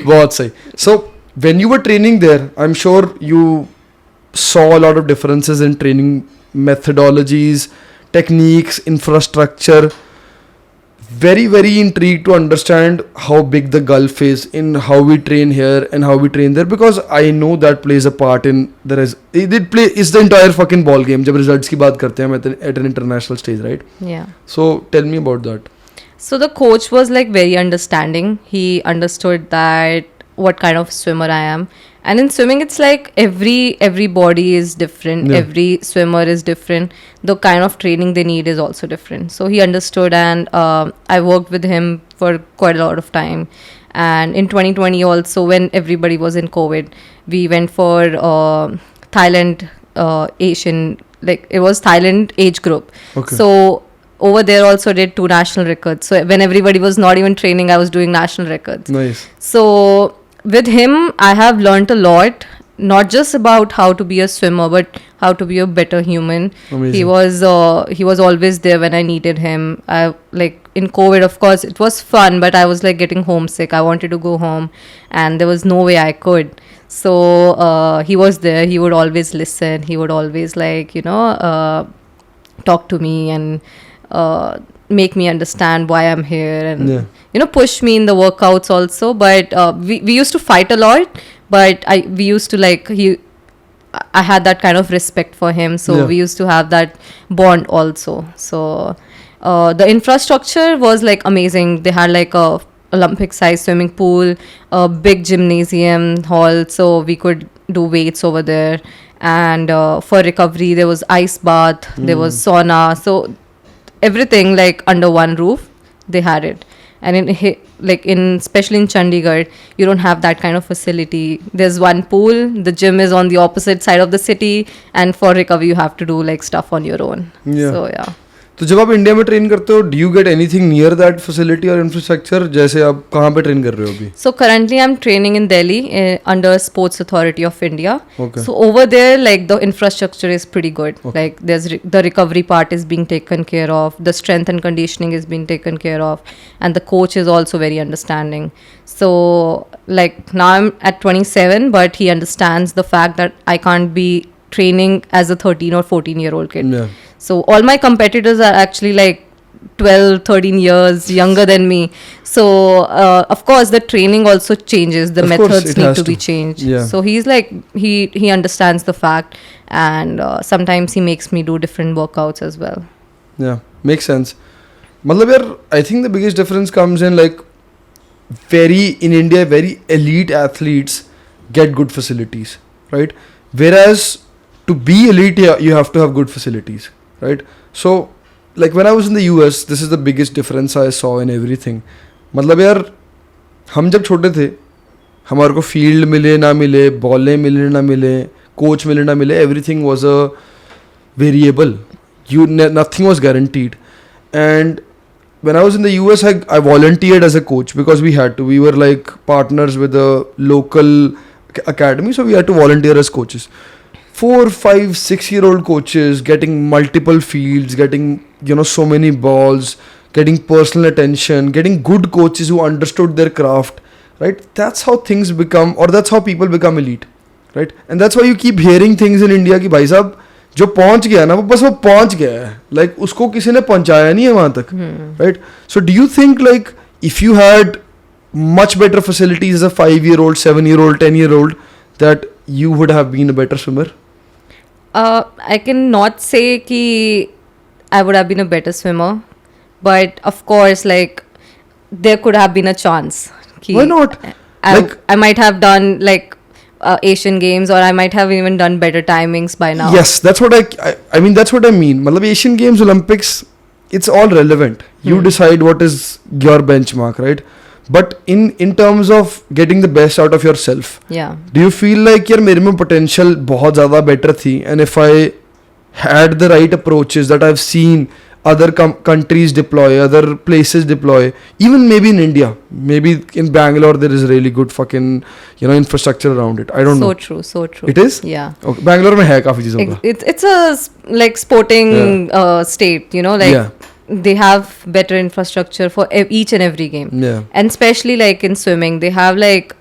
बहुत सही. So when you were training there, I'm sure you saw a lot of differences in training methodologies, techniques, infrastructure. Very, very intrigued to understand how big the gulf is in how we train here and how we train there, because I know that plays a part in it's the entire fucking ball game जब results की बात करते हैं at an international stage, right? Yeah. So tell me about that. So the coach was like very understanding. He understood that what kind of swimmer I am. And in swimming, it's like every body is different. Yeah. Every swimmer is different. The kind of training they need is also different. So he understood, and I worked with him for quite a lot of time. And in 2020 also, when everybody was in COVID, we went for Thailand Asian, like it was Thailand age group. Okay. So over there also did 2 national records. So when everybody was not even training, I was doing national records. Nice. So with him, I have learned a lot, not just about how to be a swimmer, but how to be a better human. Amazing. He was always there when I needed him. I like in COVID, of course, it was fun, but I was like getting homesick. I wanted to go home, and there was no way I could. So he was there. He would always listen. He would always talk to me and make me understand why I'm here, and push me in the workouts also. But we used to fight a lot, but we used to I had that kind of respect for him, so we used to have that bond also. So the infrastructure was like amazing. They had like a Olympic size swimming pool, a big gymnasium hall, so we could do weights over there. And for recovery, there was ice bath, there was sauna, so everything like under one roof they had it. And especially in Chandigarh, you don't have that kind of facility. There's one pool, the gym is on the opposite side of the city, and for recovery you have to do like stuff on your own. So yeah. तो जब आप India में train करते हो, do you get anything near that facility और infrastructure? जैसे आप कहाँ पे ट्रेन कर रहे हो अभी? So currently I'm training in Delhi under Sports Authority of India. Okay. So over there, like the infrastructure is pretty good. Okay. Like there's the recovery part is being taken care of, the strength and conditioning is being taken care of, and the coach is also very understanding. So like now I'm at 27, but he understands the fact that I can't be training as a 13 or 14-year-old kid. Yeah. So all my competitors are actually like 12, 13 years younger than me. So of course the training also changes. The methods need to be changed. Yeah. So he's like, he understands the fact, and sometimes he makes me do different workouts as well. Yeah, makes sense. मतलब यार, I think the biggest difference comes in like in India, very elite athletes get good facilities, right? Whereas to be elite, you have to have good facilities. Right? So, like when I was in the US, this is the biggest difference I saw in everything. मतलब यार, हम जब छोटे थे, हमारे को field मिले ना मिले, बॉलें मिले ना मिले, कोच मिले ना मिले, everything was a variable. Nothing was guaranteed. And when I was in the US, I volunteered as a coach because we had to. We were like partners with a local academy, so we had to volunteer as coaches. 4, 5, 6-year-old coaches getting multiple fields, getting so many balls, getting personal attention, getting good coaches who understood their craft, right? That's how things become, or that's how people become elite, right? And that's why you keep hearing things in India कि भाई साहब जो पहुंच गया ना वो बस वो पहुंच गया है, like उसको किसी ने पहुंचाया नहीं है वहां तक, right? So do you think like if you had much better facilities as a 5-year-old, 7-year-old, 10-year-old, that you would have been a better swimmer? I cannot say कि I would have been a better swimmer, but of course, like there could have been a chance. Why not? I might have done like Asian Games, or I might have even done better timings by now. Yes, that's what I mean. That's what I mean. मतलब Asian Games, Olympics, it's all relevant. You decide what is your benchmark, right? But in terms of getting the best out of yourself, yeah. Do you feel like यार मेरे में potential बहुत ज़्यादा better थी, and if I had the right approaches that I've seen other countries deploy, other places deploy, even maybe in India, maybe in Bangalore there is really good fucking infrastructure around it. I don't know. So true. It is? Yeah. Okay. Bangalore में है काफी चीज़ों का. It's a like sporting state, like. Yeah. They have better infrastructure for each and every game. Yeah. And especially like in swimming, they have like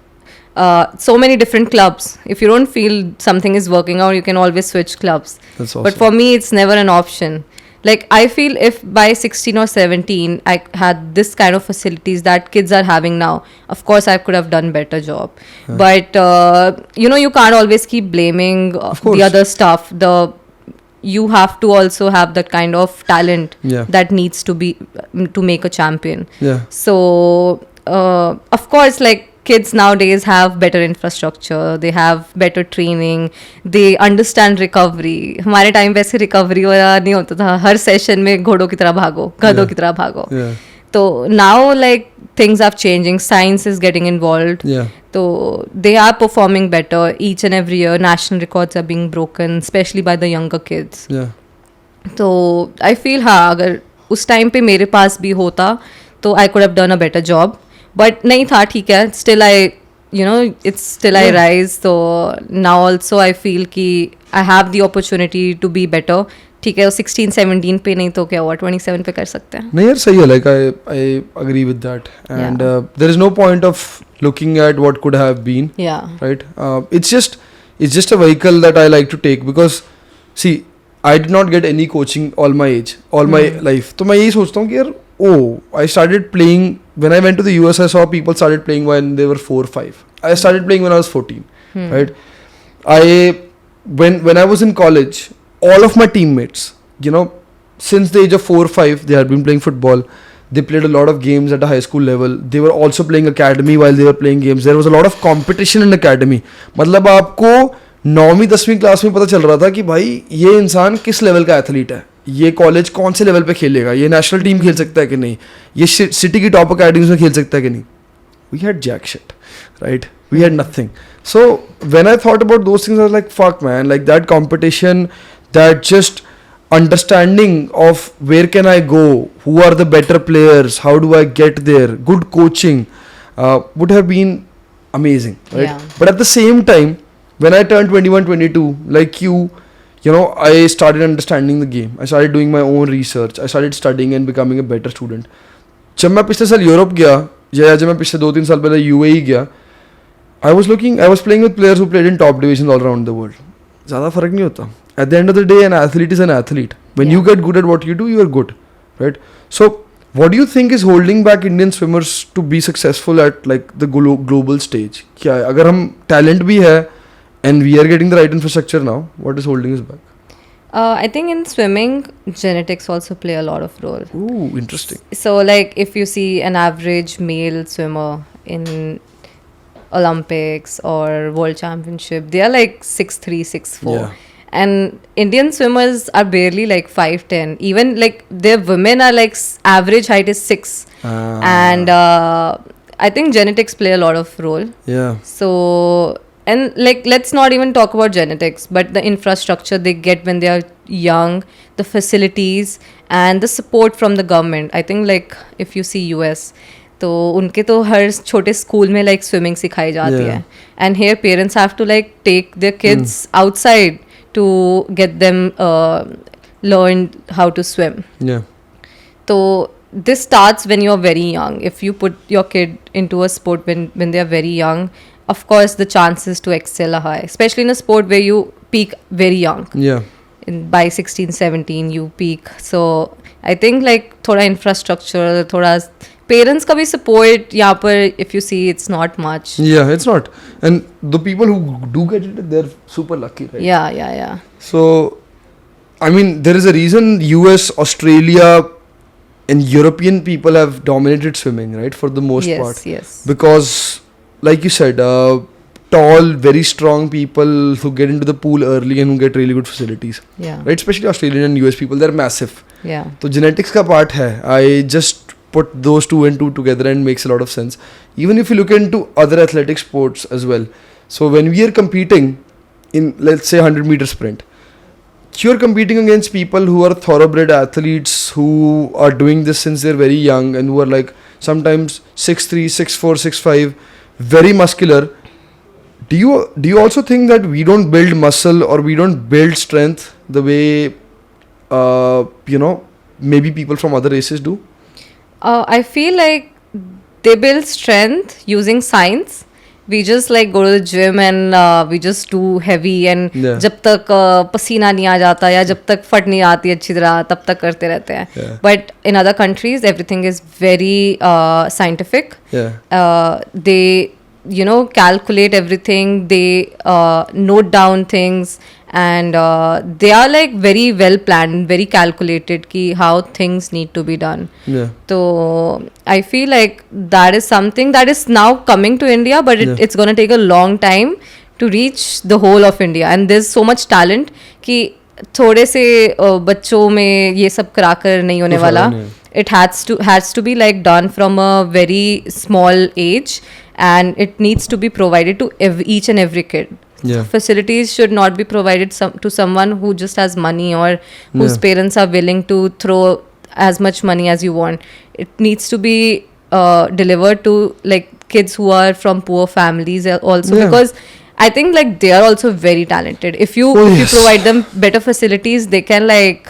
so many different clubs. If you don't feel something is working out, you can always switch clubs. That's awesome. But for me, it's never an option. Like I feel if by 16 or 17, I had this kind of facilities that kids are having now, of course I could have done better job. Yeah. But, you can't always keep blaming the other stuff. you have to also have that kind of talent Yeah. that needs to be to make a champion. Yeah. So of course, like kids nowadays have better infrastructure, they have better training, they understand recovery. हमारे time वैसे recovery वाला नहीं होता था, हर session में घोड़ों की तरह भागो, गधों की तरह भागो. Yeah. So now like things are changing, science is getting involved. Yeah. So they are performing better each and every year. National records are being broken, especially by the younger kids. Yeah. तो I feel हाँ, अगर उस time पे मेरे पास भी होता तो I could have done a better job, but नहीं था. ठीक है, still I it's still I rise. तो नाउ ऑल्सो आई फील कि I have the opportunity to be better. ठीक है, 16-17 पे नहीं तो क्या हुआ, 27 पे कर सकते हैं. नहीं यार, सही है. Like I agree with that, and there is no point of looking at what could have been. Right. It's just a vehicle that I like to take, because see, I did not get any coaching all my age, all my life. तो मैं यही सोचता हूँ कि यार, I started playing when I went to the US. I saw people started playing when they were 4-5. I started playing when I was 14. Right. When I was in college, all of my teammates, since the age of 4-5, they had been playing football. They played a lot of games at a high school level. They were also playing academy while they were playing games. There was a lot of competition in academy. मतलब आपको 9वीं 10वीं class में पता चल रहा था कि भाई ये इंसान किस लेवल का एथलीट है, ये कॉलेज कौन से लेवल पे खेलेगा, ये नेशनल टीम खेल सकता है कि नहीं, ये सिटी की टॉप अकेडमीज में खेल सकता है कि नहीं. We had jack shit, right? We had nothing. So when I thought about those things, I was like, fuck man, like that competition, that just understanding of where can I go, who are the better players, how do I get there, good coaching would have been amazing, right? Yeah. But at the same time, when I turned 21, 22, like I started understanding the game. I started doing my own research. I started studying and becoming a better student. जब मैं पिछले साल Europe गया, या जब मैं पिछले 2-3 साल पहले UAE गया, I was playing with players who played in top divisions all around the world. ज़्यादा फर्क नहीं होता. At the end of the day, an athlete is an athlete. When you get good at what you do, you are good, right? So what do you think is holding back Indian swimmers to be successful at like the global stage? क्या है? अगर हम talent भी है and we are getting the right infrastructure now, what is holding us back? I think in swimming, genetics also play a lot of role. Ooh, interesting. So like if you see an average male swimmer in Olympics or World Championship, they are like 6'3", 6'4". Yeah. And Indian swimmers are barely like 5'10". Even like their women are like average height is 6. And I think genetics play a lot of role. Yeah. So, and like let's not even talk about genetics, but the infrastructure they get when they are young, the facilities and the support from the government. I think like if you see US, तो उनके तो हर छोटे school में like swimming सिखाई जाती है. And here parents have to like take their kids outside to get them learn how to swim. Yeah. So this starts when you're very young. If you put your kid into a sport when they are very young, of course the chances to excel are high, especially in a sport where you peak very young. Yeah. By 16-17 you peak. So I think like थोड़ा infrastructure, थोड़ा parents का भी support यहाँ पर, if you see, it's not much. Yeah, it's not. And the people who do get it, they're super lucky, right? Yeah. So, I mean, there is a reason US, Australia and European people have dominated swimming, right? For the most part. Yes. Because, like you said, tall, very strong people who get into the pool early and who get really good facilities. Yeah. Right? Especially Australian and US people, they're massive. Yeah. So genetics का part है. I just put those two and two together and makes a lot of sense. Even if you look into other athletic sports as well. So when we are competing in, let's say, 100-meter sprint, you're competing against people who are thoroughbred athletes who are doing this since they're very young and who are like sometimes 6'3", 6'4", 6'5", very muscular. Do you also think that we don't build muscle or we don't build strength the way maybe people from other races do? I feel like they build strength using science. We just like go to the gym and we just do heavy and जब तक पसीना नहीं आ जाता या जब तक फट नहीं आती अच्छी तरह तब तक करते रहते हैं. But in other countries everything is very scientific. They calculate everything. They note down things, and they are like very well planned, very calculated ki how things need to be done. Yeah. So I feel like that is something that is now coming to India, but it's going to take a long time to reach the whole of India. And there's so much talent कि थोड़े से बच्चों में ये सब कराकर नहीं होने वाला. It has to be like done from a very small age, and it needs to be provided to each and every kid. Yeah. Facilities should not be provided to someone who just has money or whose parents are willing to throw as much money as you want. It needs to be delivered to like kids who are from poor families also, because I think like they are also very talented. If you provide them better facilities, they can like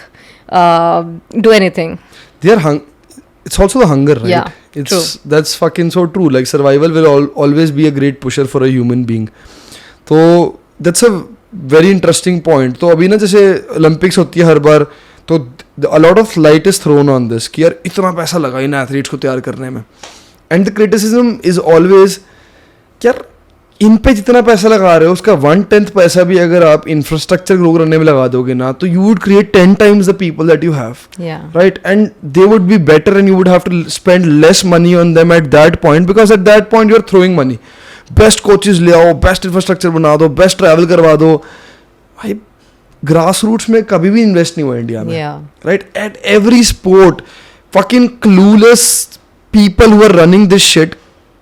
do anything. It's also the hunger, right? Yeah, true. That's fucking so true. Like survival will always be a great pusher for a human being. तो that's a very interesting point. तो अभी ना जैसे Olympics होती है हर बार, तो a lot of light is thrown on this कि यार इतना पैसा लगा इन athletes को तैयार करने में, and the criticism is always यार इन पे जितना पैसा लगा रहे हो उसका 1/10 पैसा भी अगर आप इंफ्रास्ट्रक्चर ग्रो करने में लगा दोगे ना, तो you would create 10 times the people that you have. Yeah. Right? And they would be better, and you would have to spend less money on them at that point, because at that point you're throwing money. Best coaches ले आओ, best infrastructure बना दो, best travel करवा दो. भाई grass roots में कभी भी इन्वेस्ट नहीं हुआ इंडिया में, right? At every sport fucking clueless people who are running this shit,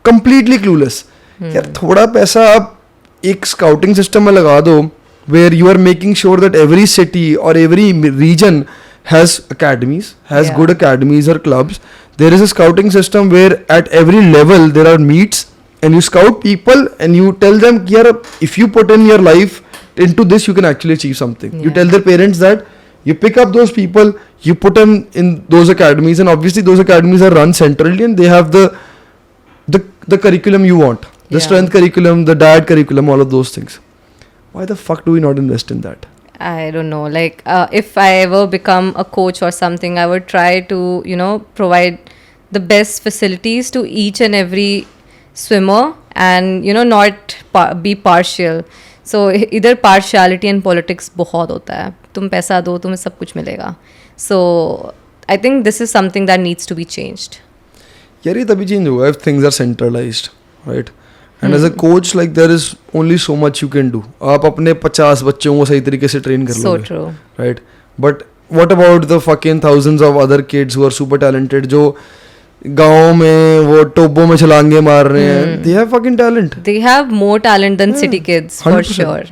completely clueless. यार थोड़ा पैसा आप एक स्काउटिंग सिस्टम में लगा दो, where you are making sure that every city और every region has academies, has good academies or clubs. There is a scouting system where at every level there are meets, and you scout people and you tell them, yeah, if you put in your life into this, you can actually achieve something. You tell their parents that, you pick up those people, you put them in those academies, and obviously those academies are run centrally, and they have the curriculum you want, the strength curriculum, the diet curriculum, all of those things. Why the fuck do we not invest in that? I don't know. Like, if I ever become a coach or something, I would try to, provide the best facilities to each and every swimmer, and, not be partial. So, either partiality and politics बहुत होता है. तुम पैसा दो, तुम्हें सब कुछ मिलेगा. So, I think this is something that needs to be changed. यार ये तभी change होगा if things are centralized, right? And as a coach, like there is only so much you can do. आप अपने 50 बच्चों को सही तरीके से train कर लोगे. So true. Right? But what about the fucking thousands of other kids who are super talented, जो गाँव में वो टोबों में छलांगे मार रहे हैं? They have fucking talent. They have more talent than city kids, 100%. For sure.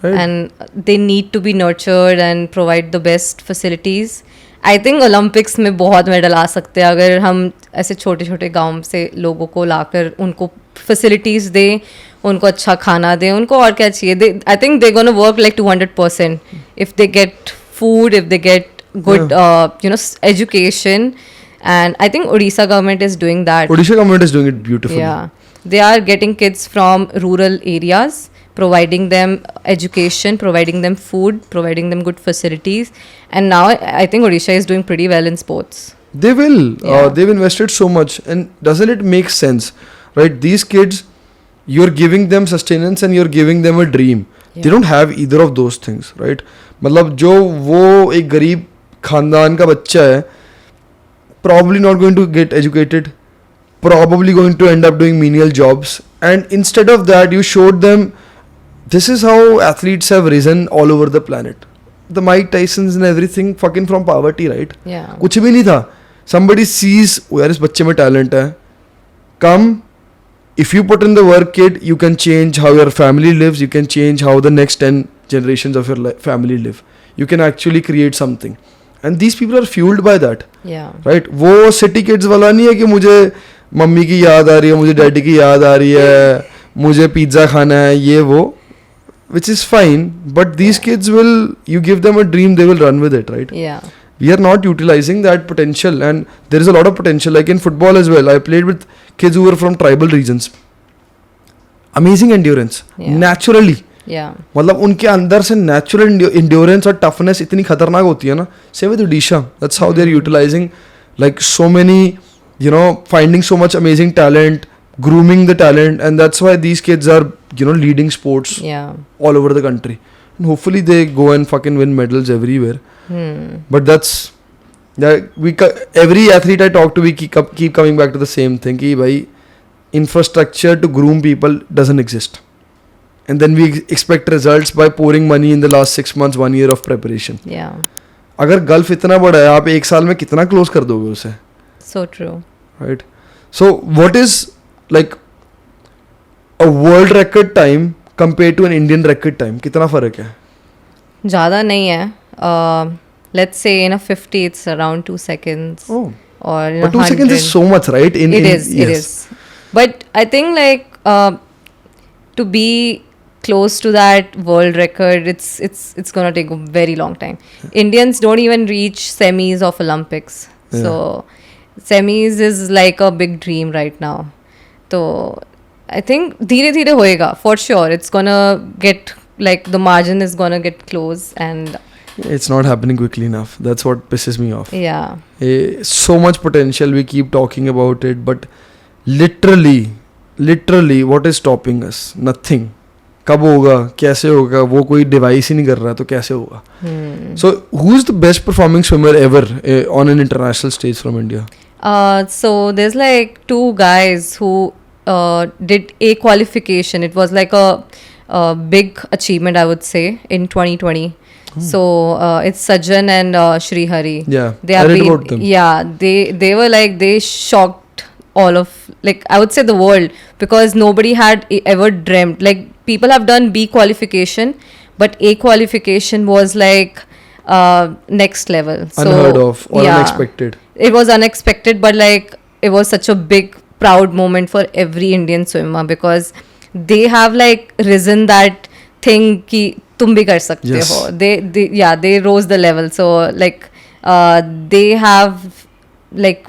Right? And they need to be nurtured and provide the best facilities. I think Olympics में बहुत मेडल आ सकते हैं अगर हम ऐसे छोटे छोटे गांव से लोगों को लाकर उनको फैसिलिटीज़ दें, उनको अच्छा खाना दें, उनको और क्या चाहिए. I think they gonna work like 200% if they get food, if they get good education. And I think Odisha government is doing that. Odisha government is doing it beautifully. Yeah. They are getting kids from rural areas, providing them education, providing them food, providing them good facilities. And now I think Odisha is doing pretty well in sports. They will. Yeah. They've invested so much. And doesn't it make sense? Right? These kids, you're giving them sustenance and you're giving them a dream. Yeah. They don't have either of those things. Right? मतलब जो वो एक गरीब खानदान का बच्चा है, probably not going to get educated, probably going to end up doing menial jobs, and instead of that you showed them this is how athletes have risen all over the planet. The Mike Tysons and everything fucking from poverty, right? Yeah. कुछ भी नहीं था. Somebody sees, oh यार इस बच्चे में talent है, come, if you put in the work, kid, you can change how your family lives, you can change how the next 10 generations of your family live. You can actually create something. And these people are fueled by that. Yeah. Right? वो city kids वाला नहीं है कि मुझे mummy की याद आ रही है, मुझे डैडी की याद आ रही है, मुझे पिज्जा खाना है, ये वो, which is fine. But these kids will, you give them a dream, they will run with it, right? Yeah. We are not utilizing that potential, and there is a lot of potential. Like in football as well, I played with kids who were from tribal regions. Amazing endurance, naturally. मतलब उनके अंदर से natural endurance और toughness इतनी खतरनाक होती है ना. Same with Odisha, that's how they are utilising like so many, finding so much amazing talent, grooming the talent, and that's why these kids are, leading sports Yeah. all over the country. And hopefully they go and fucking win medals everywhere. But that's every athlete I talk to, we keep coming back to the same thing. Ki bhai, infrastructure to groom people doesn't exist, and then we expect results by pouring money in the last 6 months, 1 year of preparation. Yeah. अगर gulf इतना बड़ा है, आप एक साल में कितना close कर दोगे उसे? So true. Right. So what is like a world record time compared to an Indian record time? कितना फर्क है? ज़्यादा नहीं है. Let's say in a 50 it's around 2 seconds. Oh. Or in But a 2 seconds 100. is so much, right? It is. But I think like to be close to that world record, it's gonna take a very long time. Indians don't even reach semis of Olympics. Yeah. So semis is like a big dream right now. So I think धीरे धीरे होएगा for sure. It's gonna get like the margin is gonna get close, and It's not happening quickly enough. That's what pisses me off. yeah. So much potential, we keep talking about it, but literally what is stopping us? Nothing. कब होगा, कैसे होगा, वो कोई device ही नहीं कर रहा, तो कैसे होगा? So who's the best performing swimmer ever on an international stage from India? So there's like 2 guys who did a qualification. It was like a big achievement, I would say, in 2020. So it's Sajjan and Srihari. Yeah, They I have read been, about them. Yeah, they were like, they shocked all of, like, I would say the world, because nobody had ever dreamt. Like, people have done B qualification, but A qualification was like next level. So, Unheard of or yeah, unexpected. It was unexpected, but like it was such a big proud moment for every Indian swimmer, because they have like risen that thing ki tum bhi kar sakte Yes. ho. They rose the level. So like they have like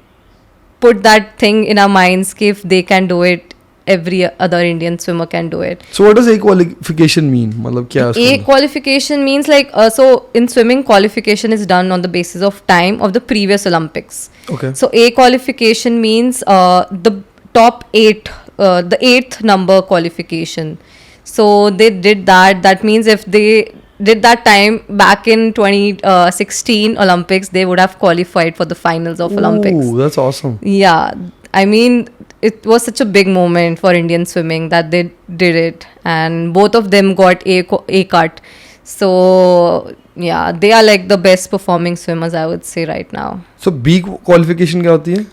put that thing in our minds ki if they can do it, every other Indian swimmer can do it. So what does A qualification mean? मतलब क्या है उसका? A qualification means like so in swimming, qualification is done on the basis of time of the previous Olympics. Okay. So A qualification means the top 8, the 8th number qualification. So they did that. That means if they did that time back in 2016 Olympics, they would have qualified for the finals of Olympics. Ooh, that's awesome. Yeah, I mean, it was such a big moment for Indian swimming that they did it, and both of them got A cut. So yeah, they are like the best performing swimmers, I would say, right now. So B qualification क्या होती है?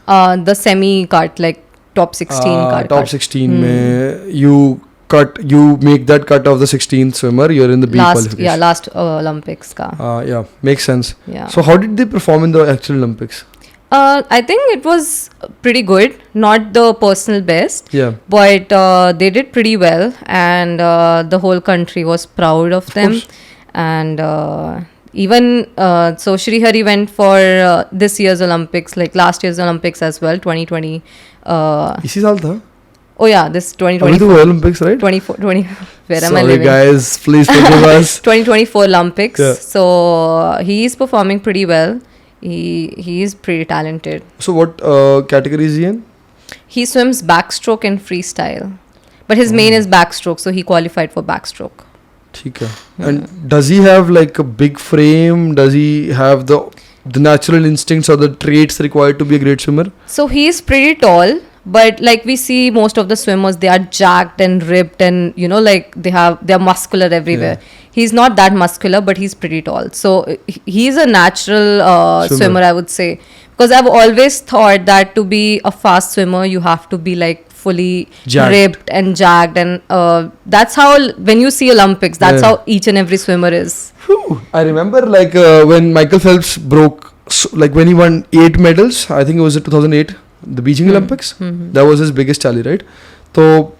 The semi cut, like top 16 cut. Top 16 में you make that cut of the 16th swimmer, you're in the B qualification. Yeah, last Olympics ka. Yeah, makes sense. Yeah. So how did they perform in the actual Olympics? I think it was pretty good, not the personal best. Yeah. But they did pretty well, and the whole country was proud of them. Course. And even so Srihari went for this year's Olympics, like last year's Olympics as well, 2020. इसी साल था? Oh yeah, this अभी 2020. तो Olympics, right? 20 where am I Sorry living? guys, please forgive us. 2024 Olympics. Yeah. So he is performing pretty well. He is pretty talented. So what category is he in? He swims backstroke and freestyle, but his main is backstroke, so he qualified for backstroke. ठीक है. And does he have like a big frame? Does he have the natural instincts or the traits required to be a great swimmer? So he is pretty tall, but like we see most of the swimmers, they are jacked and ripped, and you know, like they're muscular everywhere. Yeah. He's not that muscular, but he's pretty tall. So he's a natural swimmer, I would say, because I've always thought that to be a fast swimmer, you have to be like fully Jacked. ripped and jacked, and that's how when you see Olympics, that's Yeah. how each and every swimmer is. Whew. I remember like when Michael Phelps broke, like when he won 8 medals, I think it was in 2008, the Beijing Olympics. That was his biggest tally, right? So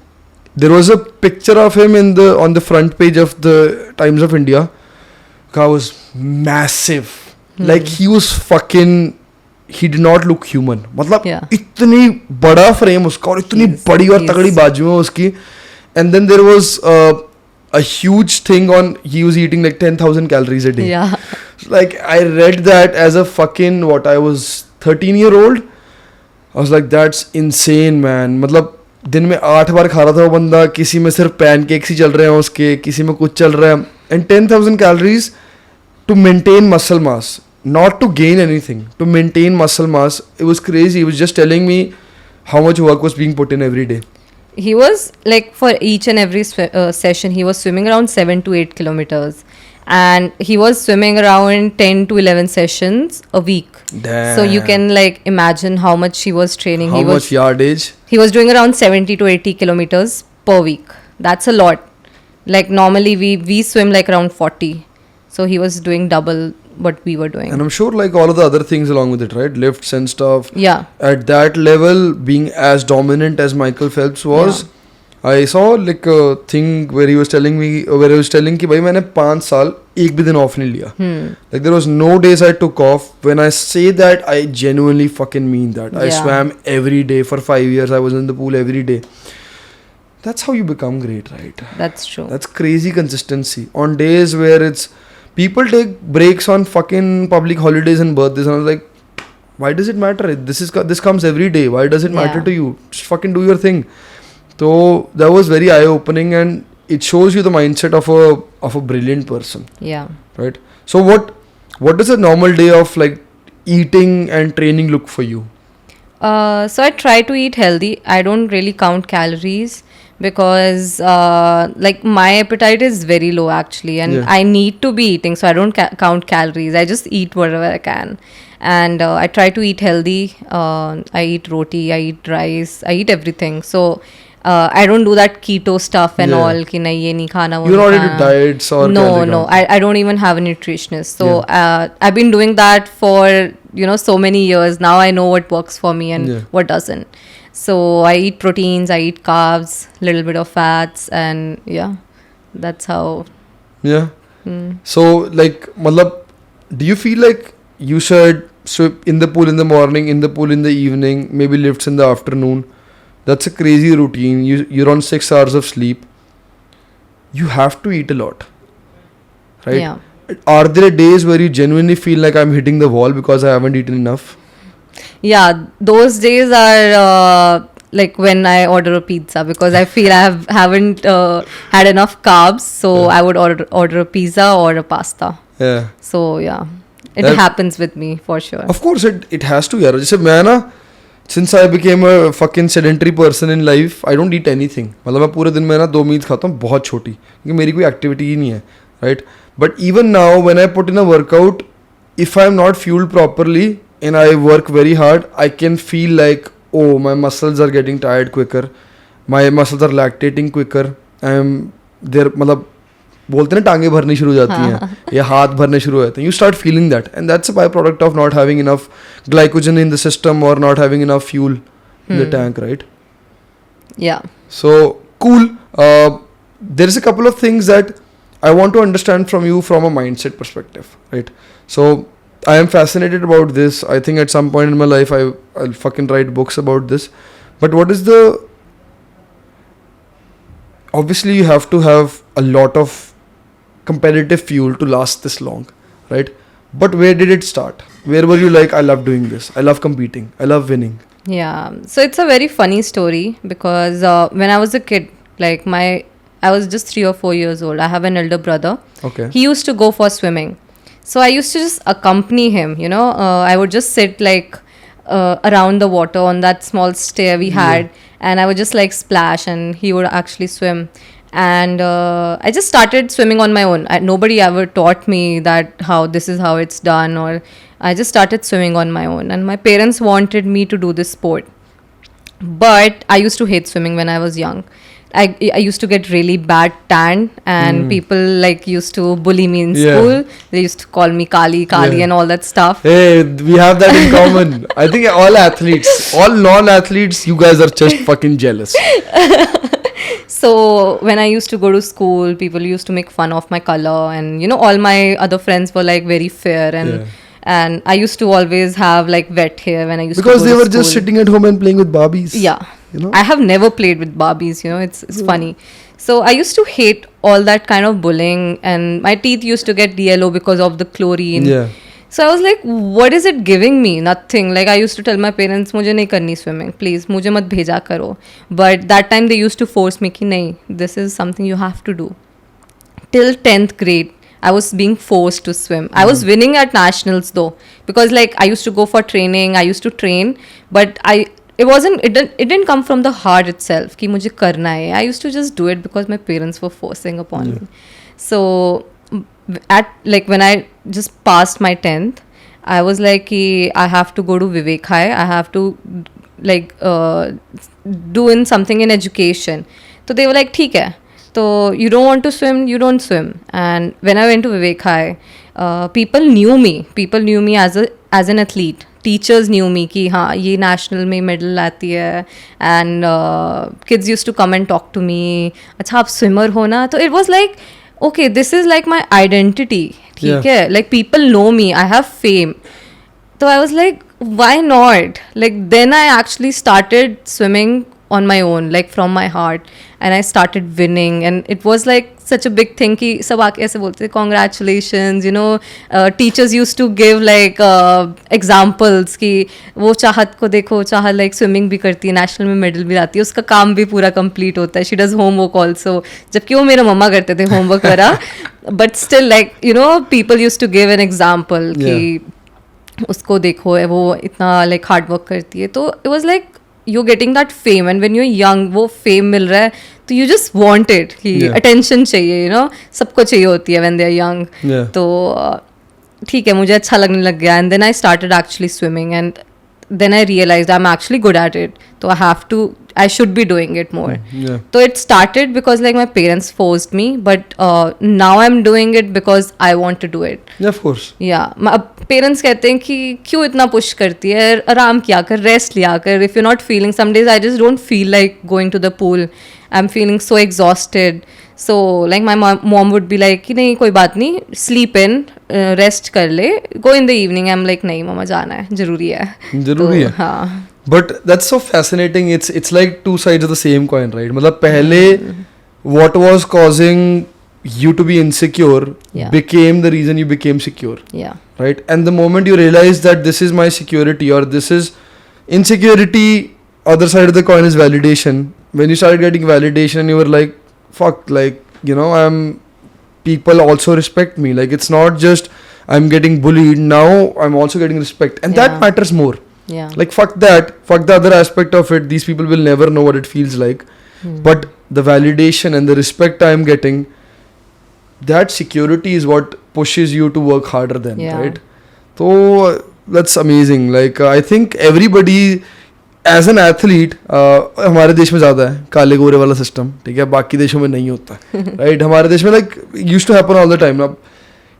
there was a picture of him on the front page of the Times of India. Guy was massive. Like he was fucking, he did not look human. मतलब Yeah. इतनी बड़ा frame उसका और इतनी बड़ी और तगड़ी बाजुएं उसकी. And then there was a huge thing on, he was eating like 10,000 calories a day. Yeah. Like I read that as a fucking, what, I was 13-year-old. I was like, that's insane, man. मतलब दिन में 8 बार खा रहा था वो बंदा, किसी में सिर्फ पैनकेक्स ही चल रहे हैं उसके, किसी में कुछ चल रहा है, and 10,000 calories to maintain muscle mass, not to gain anything, to maintain muscle mass. It was crazy. He was just telling me how much work was being put in every day. He was like, for each and every session, he was swimming around 7 to 8 kilometers. And he was swimming around 10 to 11 sessions a week. Damn. So you can like imagine how much he was training. How much yardage? He was doing around 70 to 80 kilometers per week. That's a lot. Like normally we swim like around 40. So he was doing double what we were doing. And I'm sure like all of the other things along with it, right? Lifts and stuff. Yeah. At that level, being as dominant as Michael Phelps was, I saw like a thing where he was telling me, कि भाई मैंने 5 साल एक भी दिन off नहीं लिया. Like there was no days I took off. When I say that, I genuinely fucking mean that. I swam every day for 5 years. I was in the pool every day. That's how you become great, right? That's true. That's crazy consistency. On days where it's people take breaks on fucking public holidays and birthdays, and I was like, why does it matter? This comes every day. Why does it matter to you? Just fucking do your thing. So that was very eye opening, and it shows you the mindset of a brilliant person. Yeah. Right. So what does a normal day of like eating and training look for you? So I try to eat healthy. I don't really count calories because like my appetite is very low actually, and I need to be eating, so I don't count calories. I just eat whatever I can, and I try to eat healthy. I eat roti, I eat rice, I eat everything. So I don't do that keto stuff and all ki nahi ye nahi khana, wo you're not nahi into diets or no I don't even have a nutritionist. So I've been doing that for so many years now. I know what works for me and what doesn't. So I eat proteins, I eat carbs, little bit of fats, and that's how. So like matlab, do you feel like you should swim in the pool in the morning, in the pool in the evening, maybe lifts in the afternoon? That's a crazy routine. You're on 6 hours of sleep. You have to eat a lot, right? Yeah. Are there days where you genuinely feel like I'm hitting the wall because I haven't eaten enough? Yeah, those days are like when I order a pizza because I feel I haven't had enough carbs. So I would order a pizza or a pasta. Yeah. So it happens with me for sure. Of course it has to यार. जैसे मैं ना, since I became a fucking sedentary person in life, I don't eat anything. मतलब मैं पूरे दिन में ना 2 मील्स खाता हूँ, बहुत छोटी, क्योंकि मेरी कोई एक्टिविटी ही नहीं है, right? But even now when I put in a workout, if I'm not fueled properly and I work very hard, I can feel like, oh, my muscles are getting tired quicker, my muscles are lactating quicker, मतलब बोलते हैं ना टांगे भरनी शुरू हो जाती हैं या हाथ भरने शुरू हो जाते हैं. You start feeling that, and that's a byproduct of not having enough glycogen in the system or not having enough fuel in the tank, right? Yeah. So cool. There is a couple of things that I want to understand from you from a mindset perspective, right? So I am fascinated about this. I think at some point in my life I'll fucking write books about this. But what is the... Obviously you have to have a lot of competitive fuel to last this long, right? But where did it start? Where were you like, I love doing this, I love competing, I love winning? Yeah, so it's a very funny story because when I was a kid, like I was just 3 or 4 years old. I have an elder brother. Okay. He used to go for swimming, so I used to just accompany him. I would just sit like around the water on that small stair we had, and I would just like splash, and he would actually swim. And I just started swimming on my own. Nobody ever taught me that this is how it's done, or I just started swimming on my own. And my parents wanted me to do this sport, but I used to hate swimming when I was young. I used to get really bad tan, and people like used to bully me in school. They used to call me Kali and all that stuff. Hey, we have that in common. I think all athletes, all non-athletes, you guys are just fucking jealous. So when I used to go to school, people used to make fun of my color, and all my other friends were like very fair, and I used to always have like wet hair when I used to go to school. Because they were just sitting at home and playing with Barbies. Yeah. I have never played with Barbies, it's funny. So I used to hate all that kind of bullying, and my teeth used to get yellow because of the chlorine. Yeah. So I was like, what is it giving me? Nothing. Like I used to tell my parents, मुझे नहीं करनी swimming, please, मुझे मत भेजा करो. But that time they used to force me कि नहीं, this is something you have to do. Till 10th grade, I was being forced to swim. I was winning at nationals though, because like I used to go for training, I used to train, but it didn't come from the heart itself कि मुझे करना है. I used to just do it because my parents were forcing upon me. So at like when I just passed my 10th, I was like कि I have to go to Vivek High. I have to like do in something in education. So they were like ठीक है. So you don't want to swim, you don't swim. And when I went to Vivek High, people knew me. People knew me as an athlete. Teachers knew me कि हाँ ये national में medal लाती है. And kids used to come and talk to me. अच्छा आप swimmer हो ना? तो it was like, okay, this is like my identity. ठीक है? Like people know me. I have fame. So I was like, why not? Like then I actually started swimming on my own, like from my heart, and I started winning, and it was like such a big thing कि सब आके ऐसे बोलते congratulations, you know. Teachers used to give like examples कि वो चाहत को देखो, चाहत like swimming भी करती है, national में medal भी लाती है, उसका काम भी पूरा complete होता है, she does homework also, जबकि वो मेरा मम्मा करते थे homework वाला. But still like you know people used to give an example कि उसको देखो वो इतना like hard work करती है. तो it was like you're getting that fame, and when you're young वो fame मिल रहा है तो you just want it कि attention चाहिए, you know, सबको चाहिए होती है when they're young. तो ठीक है मुझे अच्छा लगने लग गया, and then I started actually swimming, and then I realized I'm actually good at it, so I should be doing it more. So it started because like my parents forced me, but now I'm doing it because I want to do it. Yeah, of course. Yeah, अब parents कहते हैं कि क्यों इतना push करती है, आराम किया कर, rest लिया कर. If you're not feeling, some days I just don't feel like going to the pool. I'm feeling so exhausted. So like my mom would be like कि नहीं कोई बात नहीं, sleep in, rest कर ले, go in the evening. I'm like नहीं मम्मा जाना है, जरूरी है. हाँ. But that's so fascinating. It's like two sides of the same coin, right? मतलब पहले what was causing you to be insecure became the reason you became secure. Yeah. Right? And the moment you realize that this is my security or this is insecurity, other side of the coin is validation. When you started getting validation, you were like, fuck, like, you know, people also respect me. Like, it's not just I'm getting bullied, now I'm also getting respect. And that matters more. Yeah. Like, fuck that. Fuck the other aspect of it. These people will never know what it feels like. But the validation and the respect I'm getting, that security is what pushes you to work harder then, right? So, that's amazing. Like, I think everybody... as an athlete हमारे देश में ज़्यादा है काले गोरे वाला system, ठीक है, बाकी देशों में नहीं होता, राइट? हमारे देश में like used to happen all the time. अब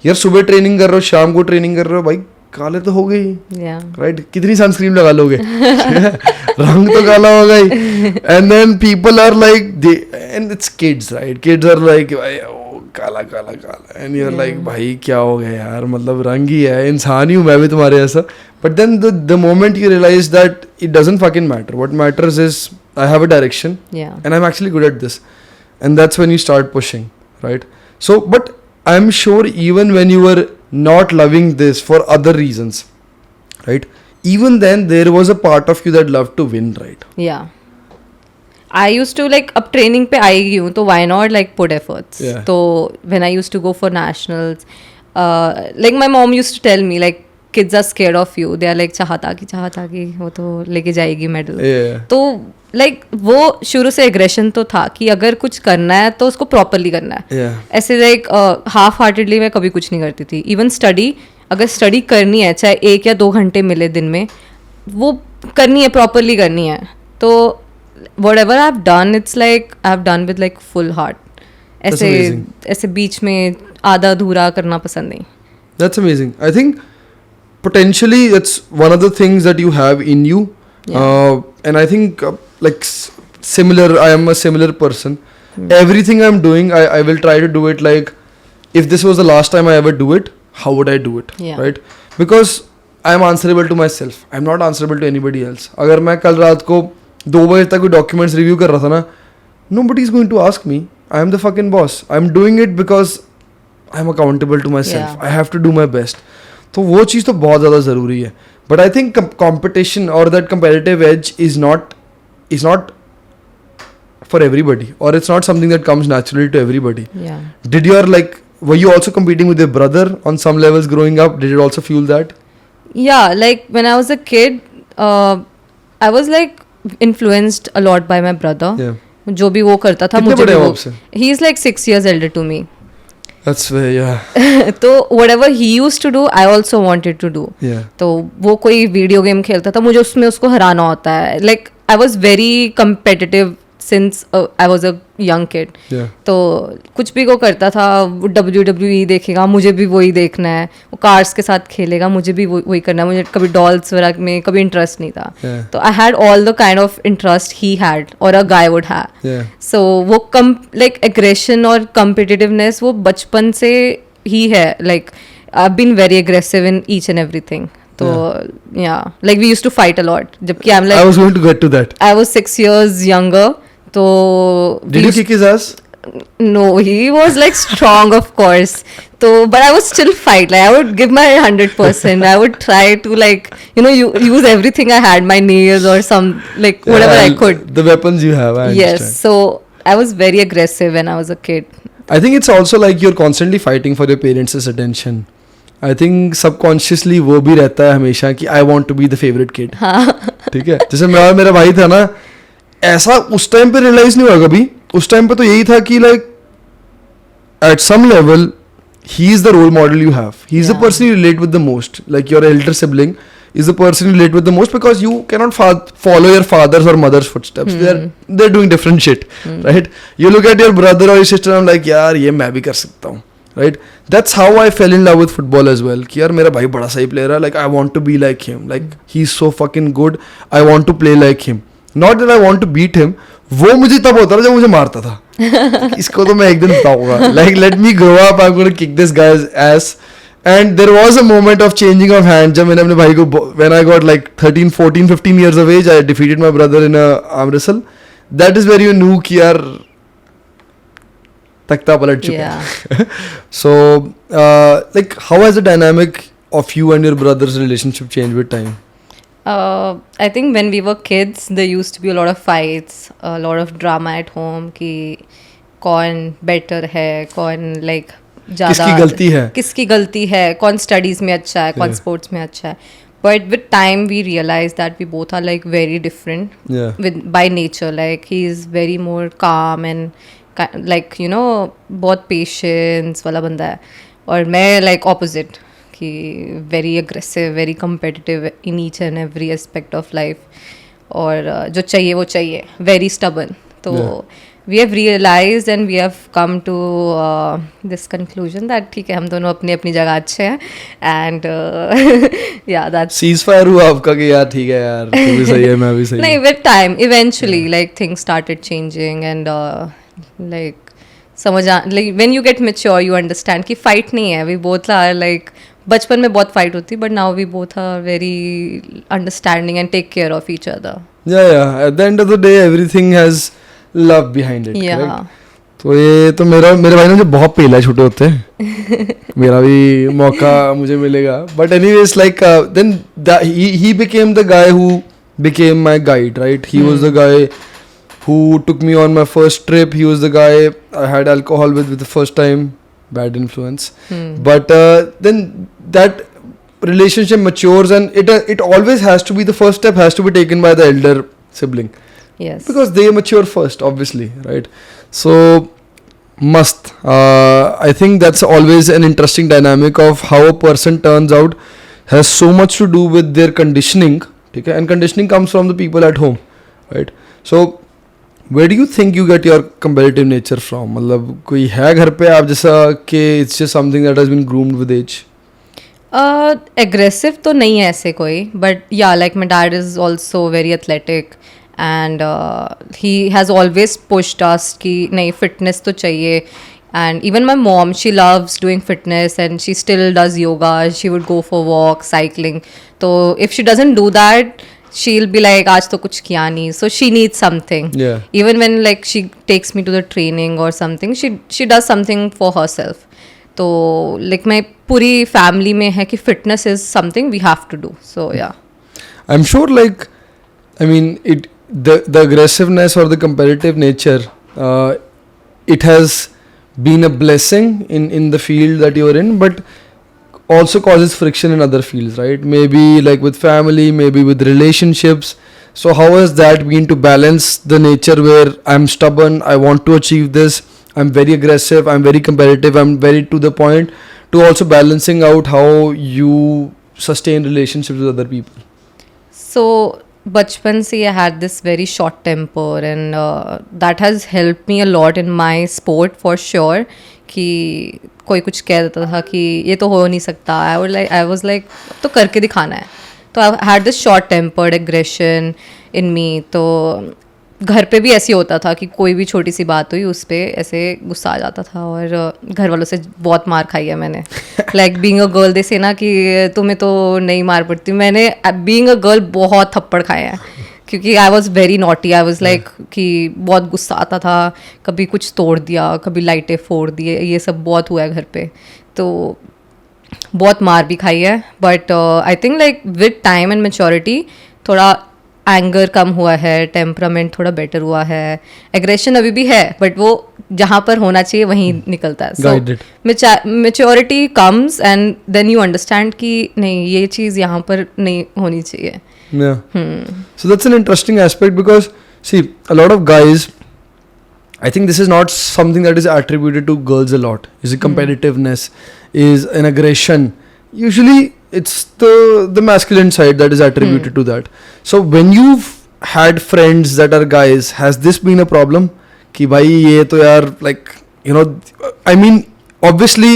यार सुबह ट्रेनिंग कर रहे हो, शाम को ट्रेनिंग कर रहे हो, भाई काले तो हो गई, राइट? कितनी सनस्क्रीन लगा लोगे, रंग तो काला होगा ही. And then people are like and it's kids, right? Kids are like काला काला काला, एंड यू आर लाइक भाई क्या हो गया यार, मतलब रंग ही है, इंसान ही हूँ मैं भी तुम्हारे ऐसा. But then the moment you realize that it doesn't fucking matter. What matters is I have a direction. Yeah. And I'm actually good at this. And that's when you start pushing, right? So, but I'm sure even when you were not loving this for other reasons, right? Even then there was a part of you that loved to win, right? Yeah. I used to like अब training पे आई गई हूँ तो why not like put efforts. Yeah. So when I used to go for nationals, like my mom used to tell me like kids are scared of you. They are like चाहत आ गई वो तो लेके जाएगी मेडल. तो like वो शुरू से एग्रेशन तो था कि अगर कुछ करना है तो उसको प्रॉपरली करना है. ऐसे like हाफ हार्टेडली मैं कभी कुछ नहीं करती थी. इवन स्टडी, अगर स्टडी करनी है चाहे 1 या 2 घंटे मिले दिन में, वो करनी है, प्रॉपरली करनी है. तो whatever I've done, it's like I've done with like full heart. ऐसे बीच में आधा अधूरा करना पसंद नहीं. That's amazing. I think potentially that's one of the things that you have in you. And I think like similar, I am a similar person. Everything I'm doing, I will try to do it like, if this was the last time I ever do it, how would I do it? Right? Because I am answerable to myself. I'm not answerable to anybody else. अगर मैं कल रात को 2 बजे तक कोई documents review कर रहा था ना, nobody is going to ask me. I am the fucking boss. I'm doing it because I'm accountable to myself. I have to do my best. तो वो चीज़ तो बहुत ज़्यादा ज़रूरी है. But I think competition or that competitive edge is not for everybody, or it's not something that comes naturally to everybody. Yeah. Were you also competing with your brother on some levels growing up? Did it also fuel that? Yeah, like when I was a kid, I was like influenced a lot by my brother. Yeah. जो भी वो करता था कितने मुझे बड़े भी हो वो. आपसे? He is like 6 years elder to me. That's where, yeah. तो whatever he used to do, I also wanted to do. Yeah. तो वो कोई वीडियो गेम खेलता था, मुझे उसमें उसको हराना होता है. Like I was very competitive since I was a young kid. Yeah. तो कुछ भी वो करता था, वो WWE देखेगा, मुझे भी वही देखना है. वो कार्स के साथ खेलेगा, मुझे भी वही करना है. मुझे कभी डॉल्स वगैरह में कभी इंटरेस्ट नहीं था. Yeah. तो I had all the kind of interest he had और अ गाय वुड हैव. Yeah. सो वो लाइक एग्रेशन और कम्पिटिटिवनेस वो बचपन से ही है. Like I been very aggressive in each and everything. तो yeah like we used to fight a lot. जबकि I am I was like going to get to that. I was 6 years younger. तो Did you kick his ass? no, he was like strong, of course. So, but I would still fight. Like I would give my 100%. I would try to like use everything I had, my nails or some like whatever I could. The weapons you have. I Yes. understand. So I was very aggressive when I was a kid. I think it's also like you're constantly fighting for your parents' attention. I think subconsciously वो भी रहता है हमेशा कि I want to be the favorite kid. ठीक है. जैसे मेरा भाई था ना, ऐसा उस टाइम पे रियलाइज नहीं हुआ कभी. उस टाइम पे तो यही था कि like at some level he is the role model you have. He is the Yeah. Person you relate with the most. Like your elder sibling is the person you relate with the most, because you cannot follow your father's or mother's footsteps. They're doing different shit, right? You look at your brother or your sister and I'm like, यार ये मैं भी कर सकता हूँ, right? That's how I fell in love with football as well. कि यार मेरा भाई बड़ा सही player है, like I want to be like him, like he's so fucking good, I want to play like him. Not that I want to beat him. वो मुझे तब होता था जब मुझे मारता था. इसको तो मैं एक दिन बताऊंगा. Like let me grow up, I'm going to kick this guy's ass. And there was a moment of changing of hands जब मैंने अपने भाई को, when I got like 13, 14, 15 years of age, I defeated my brother in a arm wrestle. That is where you knew कि यार तख्ता पलट चुका है. So like how has the dynamic of you and your brother's relationship changed with time? I think when we were kids, there used to be a lot of fights, a lot of drama at home कि कौन better है, कौन like किसकी गलती है, कौन studies में अच्छा है, कौन स्पोर्ट्स में अच्छा है. But with time we realise that we both are like very different with by nature. Like he is very more calm and like बहुत पेशेंस वाला बंदा है, और मैं लाइक ऑपोजिट कि very aggressive, very competitive in each and every aspect of life. और जो चाहिए वो चाहिए, वेरी स्टबर्न. तो we have realized and we have come to this conclusion that ठीक है, हम दोनों अपनी अपनी जगह अच्छे हैं. and yeah, that's ceasefire हुआ आपका कि यार ठीक है यार तू भी सही है मैं भी सही. नहीं, with time eventually like things started changing and like समझ like when you get mature you understand कि fight नहीं है. we both are like बचपन में बहुत fight होती, but now we both are very understanding and take care of each other. yeah at the end of the day everything has love behind it. Yeah. Correct? तो ये तो मेरे भाई ने मुझे बहुत पेला छोटे होते हैं. मेरा भी मौका मुझे मिलेगा. But anyways like then he became the guy who became my guide, right? He was the guy who took me on my first trip. He was the guy I had alcohol with the first time. Bad influence. But then that relationship matures and it always has to be, the first step has to be taken by the elder sibling. Yes. Because they mature first, obviously, right? So, must. I think that's always an interesting dynamic of how a person turns out has so much to do with their conditioning. Okay? And conditioning comes from the people at home, right? So, where do you think you get your competitive nature from? मतलब कोई है घर पे आप जैसा कि it's just something that has been groomed with age? Aggressive तो नहीं है ऐसे कोई, but yeah, like my dad is also very athletic. And he has always pushed us कि नहीं fitness तो चाहिए. And even my mom, she loves doing fitness and she still does yoga. She would go for walks, cycling. So if she doesn't do that, she'll be like आज तो कुछ किया नहीं. So she needs something. Yeah. Even when like she takes me to the training or something, she does something for herself. तो like मैं पूरी family में है कि fitness is something we have to do, so yeah. I'm sure, like, I mean, the aggressiveness or the competitive nature, uh, it has been a blessing in the field that you're in, but also causes friction in other fields, right? Maybe like with family, maybe with relationships. So how has that been to balance the nature where I'm stubborn, I want to achieve this, I'm very aggressive, I'm very competitive, I'm very to the point, to also balancing out how you sustain relationships with other people? So बचपन से I had this very short temper and that has helped me a lot in my sport for sure. कि कोई कुछ कह देता था कि ये तो हो नहीं सकता, I was like तो करके दिखाना है. तो I had this short tempered aggression in me. तो घर पे भी ऐसे ही होता था कि कोई भी छोटी सी बात हुई उस पर ऐसे गुस्सा आ जाता था, और घर वालों से बहुत मार खाई है मैंने. लाइक बीइंग अ गर्ल, दे से ना कि तुम्हें तो नहीं मार पड़ती, मैंने बीइंग अ गर्ल बहुत थप्पड़ खाए हैं क्योंकि I was very naughty. I was like कि बहुत गुस्सा आता था, कभी कुछ तोड़ दिया, कभी लाइटें फोड़ दिए, ये सब बहुत हुआ है घर पे. तो बहुत मार भी खाई है, but I think like with time and maturity थोड़ा एंगर कम हुआ है, टेम्परामेंट थोड़ा बेटर हुआ है. एग्रेशन अभी भी है बट वो जहाँ पर होना चाहिए वहीं निकलता है. So maturity comes and then you understand कि नहीं ये चीज़ यहाँ पर नहीं होनी चाहिए. So that's an interesting aspect because see, a lot of guys, I think this is not something that is attributed to girls a lot. Is a competitiveness, is an aggression. Usually it's the masculine side that is attributed to that. So when you've had friends that are guys, has this been a problem? Ki bhai ye to yaar, like, you know, I mean, obviously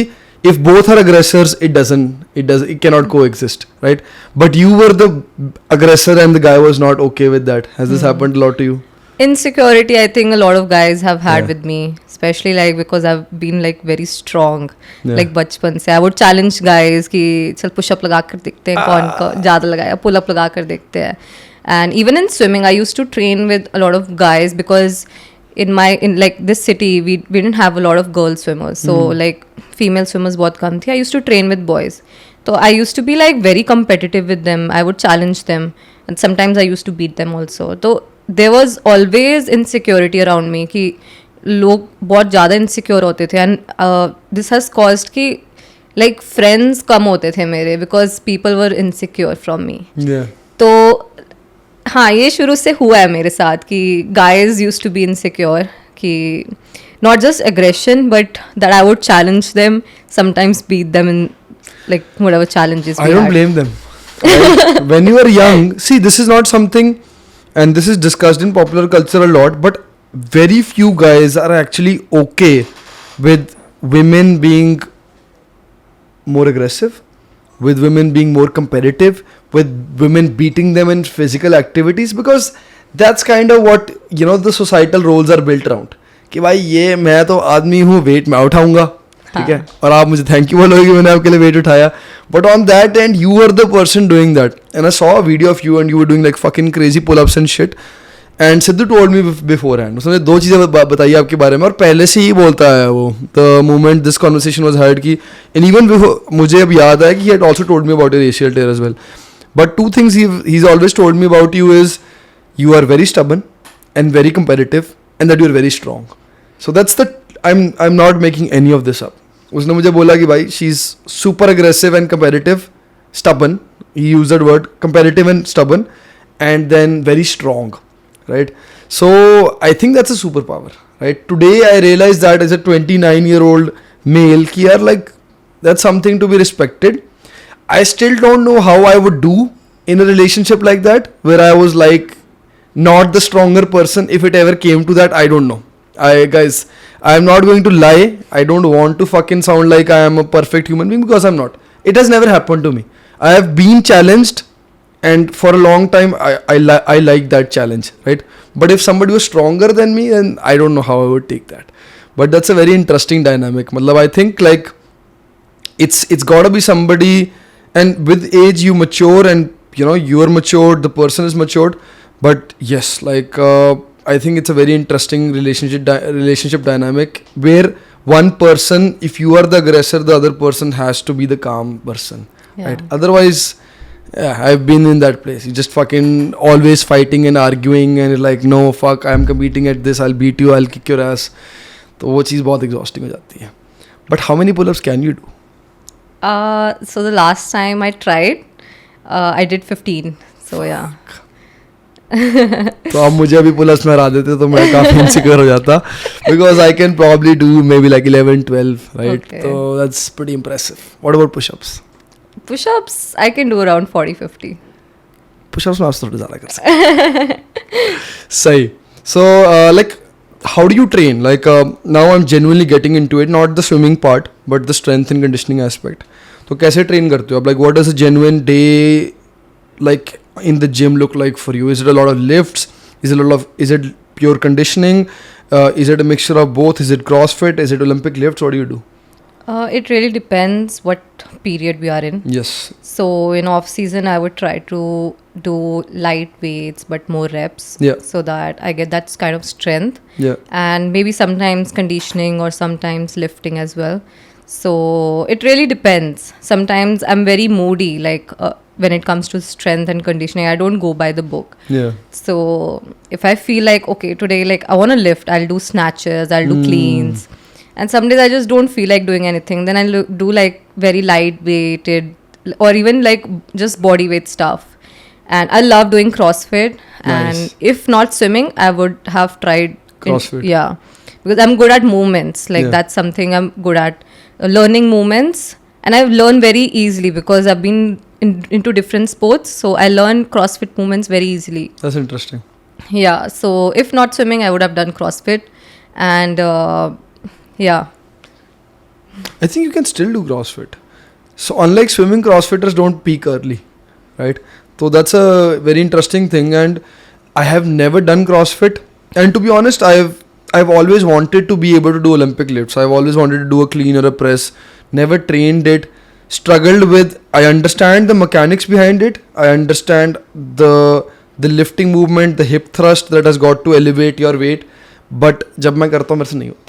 if both are aggressors, it cannot coexist, right? But you were the aggressor and the guy was not okay with that. Has this happened a lot to you? Insecurity, I think a lot of guys have had with me, especially like because I've been like very strong. Like बचपन से I would challenge guys कि चल push up लगा कर देखते हैं कौन का ज़्यादा लगाया, pull up लगा कर देखते हैं. And even in swimming, I used to train with a lot of guys because in like this city we didn't have a lot of girl swimmers, so like female swimmers बहुत कम थी. I used to train with boys, so I used to be like very competitive with them. I would challenge them and sometimes I used to beat them also. So there was always insecurity around me कि लोग बहुत ज़्यादा insecure होते थे, and this has caused कि like friends कम होते थे मेरे because people were insecure from me. तो हाँ, ये शुरू से हुआ है मेरे साथ कि guys used to be insecure कि not just aggression but that I would challenge them, sometimes beat them in like whatever challenges we I don't had. blame them. Right? When you are young, see, this is not something, and this is discussed in popular culture a lot, but very few guys are actually okay with women being more aggressive, with women being more competitive, with women beating them in physical activities, because that's kind of what, you know, the societal roles are built around. कि भाई ये मैं तो आदमी हूँ, wait मैं उठाऊंगा, ठीक है, और आप मुझे थैंक यू बोलोगे कि मैंने आपके लिए वेट उठाया. But on that end you are the person doing that, and I saw a video of you and you were doing like fucking crazy pull ups and shit. And Sidhu told me beforehand, उसने दो चीज़ें बताई आपके बारे में, और पहले से ही बोलता है वो the moment this conversation was heard की, एंड इवन मुझे अब याद है कि he had also told me about your racial tear as well. But two things he is always told me about you is you are very stubborn and very competitive and that you are very strong. So that's the, I'm not making any of this up. उसने मुझे बोला कि भाई she is super aggressive and competitive, stubborn, he used that word, competitive and stubborn, and then very strong, right? So I think that's a superpower, right? Today I realize that as a 29-year-old male कि यार like that's something to be respected. I still don't know how I would do in a relationship like that where I was like not the stronger person. If it ever came to that, I don't know. Guys, I'm not going to lie. I don't want to fucking sound like I am a perfect human being because I'm not. It has never happened to me. I have been challenged, and for a long time I like that challenge, right? But if somebody was stronger than me, then I don't know how I would take that. But that's a very interesting dynamic. I think like it's got to be somebody, and with age you mature, and you know you're matured, the person is matured. But yes, like I think it's a very interesting relationship dynamic where one person, if you are the aggressor, the other person has to be the calm person, right? Otherwise, yeah, I've been in that place. You just fucking always fighting and arguing and you're like, no, fuck, I'm competing at this, I'll beat you, I'll kick your ass. तो वो चीज़ बहुत exhausting हो जाती है. But how many pull-ups can you do? So the last time I tried, I did 15. So yeah. तो आप मुझे अभी पुल-अप्स में हरा देते तो मैं काफ़ी insecure हो जाता, because I can probably do maybe like 11, 12, right? Okay. So that's pretty impressive. What about push-ups? Push-ups, I can do around 40, 50. Push-ups में आप थोड़े ज़्यादा कर सकते. सही. So like, how do you train? Like now I'm genuinely getting into it, not the swimming part, but the strength and conditioning aspect. तो कैसे train करते हो आप? Like what does a genuine day like in the gym look like for you? Is it a lot of lifts? Is it pure conditioning? Is it a mixture of both? Is it CrossFit? Is it Olympic lifts? What do you do? It really depends what period we are in. Yes. So in off season, I would try to do light weights but more reps, Yeah. so that I get that kind of strength. Yeah. And maybe sometimes conditioning or sometimes lifting as well. So it really depends. Sometimes I'm very moody, like when it comes to strength and conditioning, I don't go by the book. Yeah. So if I feel like, okay, today, like I want to lift, I'll do snatches, I'll do cleans. And some days I just don't feel like doing anything. Then I'll do like very lightweighted or even like just body weight stuff. And I love doing CrossFit. Nice. And if not swimming, I would have tried CrossFit. Yeah. Because I'm good at movements. Like Yeah. that's something I'm good at. Learning movements. And I've learned very easily because I've been into different sports. So I learn CrossFit movements very easily. That's interesting. Yeah. So if not swimming, I would have done CrossFit. And yeah. I think you can still do CrossFit. So unlike swimming, CrossFitters don't peak early, right? So that's a very interesting thing, and I have never done CrossFit. And to be honest, I've always wanted to be able to do Olympic lifts. I've always wanted to do a clean or a press. Never trained it. Struggled with. I understand the mechanics behind it. I understand the lifting movement, the hip thrust that has got to elevate your weight. But जब मैं करता हूँ मेरे से नहीं होता.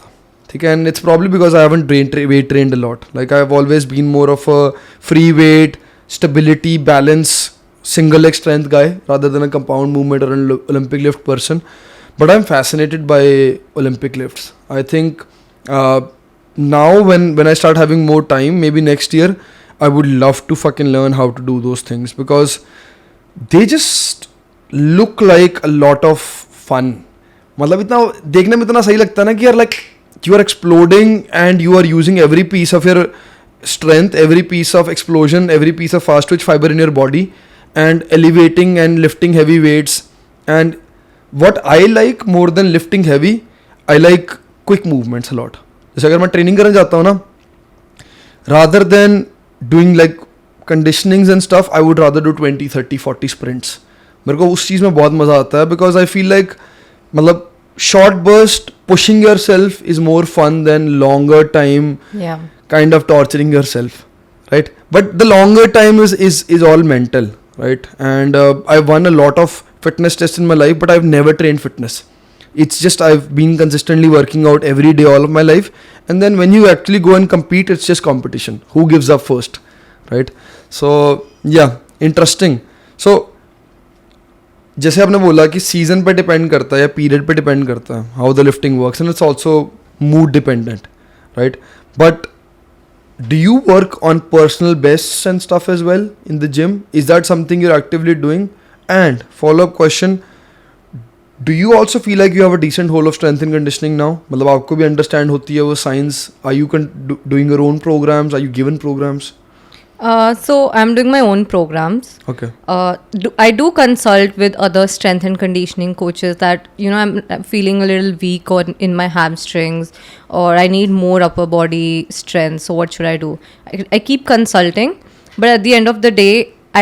ठीक है, and it's probably because I haven't weight trained a lot. Like I've always been more of a free weight, stability, balance, single leg strength guy rather than a compound movement or an Olympic lift person. But I'm fascinated by Olympic lifts. I think now when I start having more time, maybe next year, I would love to fucking learn how to do those things because they just look like a lot of fun. मतलब इतना देखने में इतना सही लगता है ना कि यार like you are exploding and you are using every piece of your strength, every piece of explosion, every piece of fast twitch fiber in your body and elevating and lifting heavy weights. And what I like more than lifting heavy, I like quick movements a lot. जैसे अगर मैं training करने जाता हूँ ना, rather than doing like conditionings and stuff, I would rather do 20, 30, 40 sprints. मेरे को उस चीज़ में बहुत मज़ा आता है because I feel like मतलब short burst pushing yourself is more fun than longer time kind of torturing yourself, right? But the longer time is all mental, right? And I've won a lot of fitness tests in my life, but I've never trained fitness. It's just I've been consistently working out every day all of my life, and then when you actually go and compete, it's just competition. Who gives up first, right? So yeah, interesting. So जैसे आपने बोला कि season पे depend करता है या period पे depend करता है how the lifting works and it's also mood dependent, right? But do you work on personal bests and stuff as well in the gym? Is that something you are actively doing? And follow up question, do you also feel like you have a decent hold of strength in conditioning now? मतलब आपको भी understand होती है वो science? Are you doing your own programmes? Are you given programmes? So I'm doing my own programs. Okay. I do consult with other strength and conditioning coaches that, you know, I'm feeling a little weak in my hamstrings or I need more upper body strength. So what should I do? I keep consulting, but at the end of the day,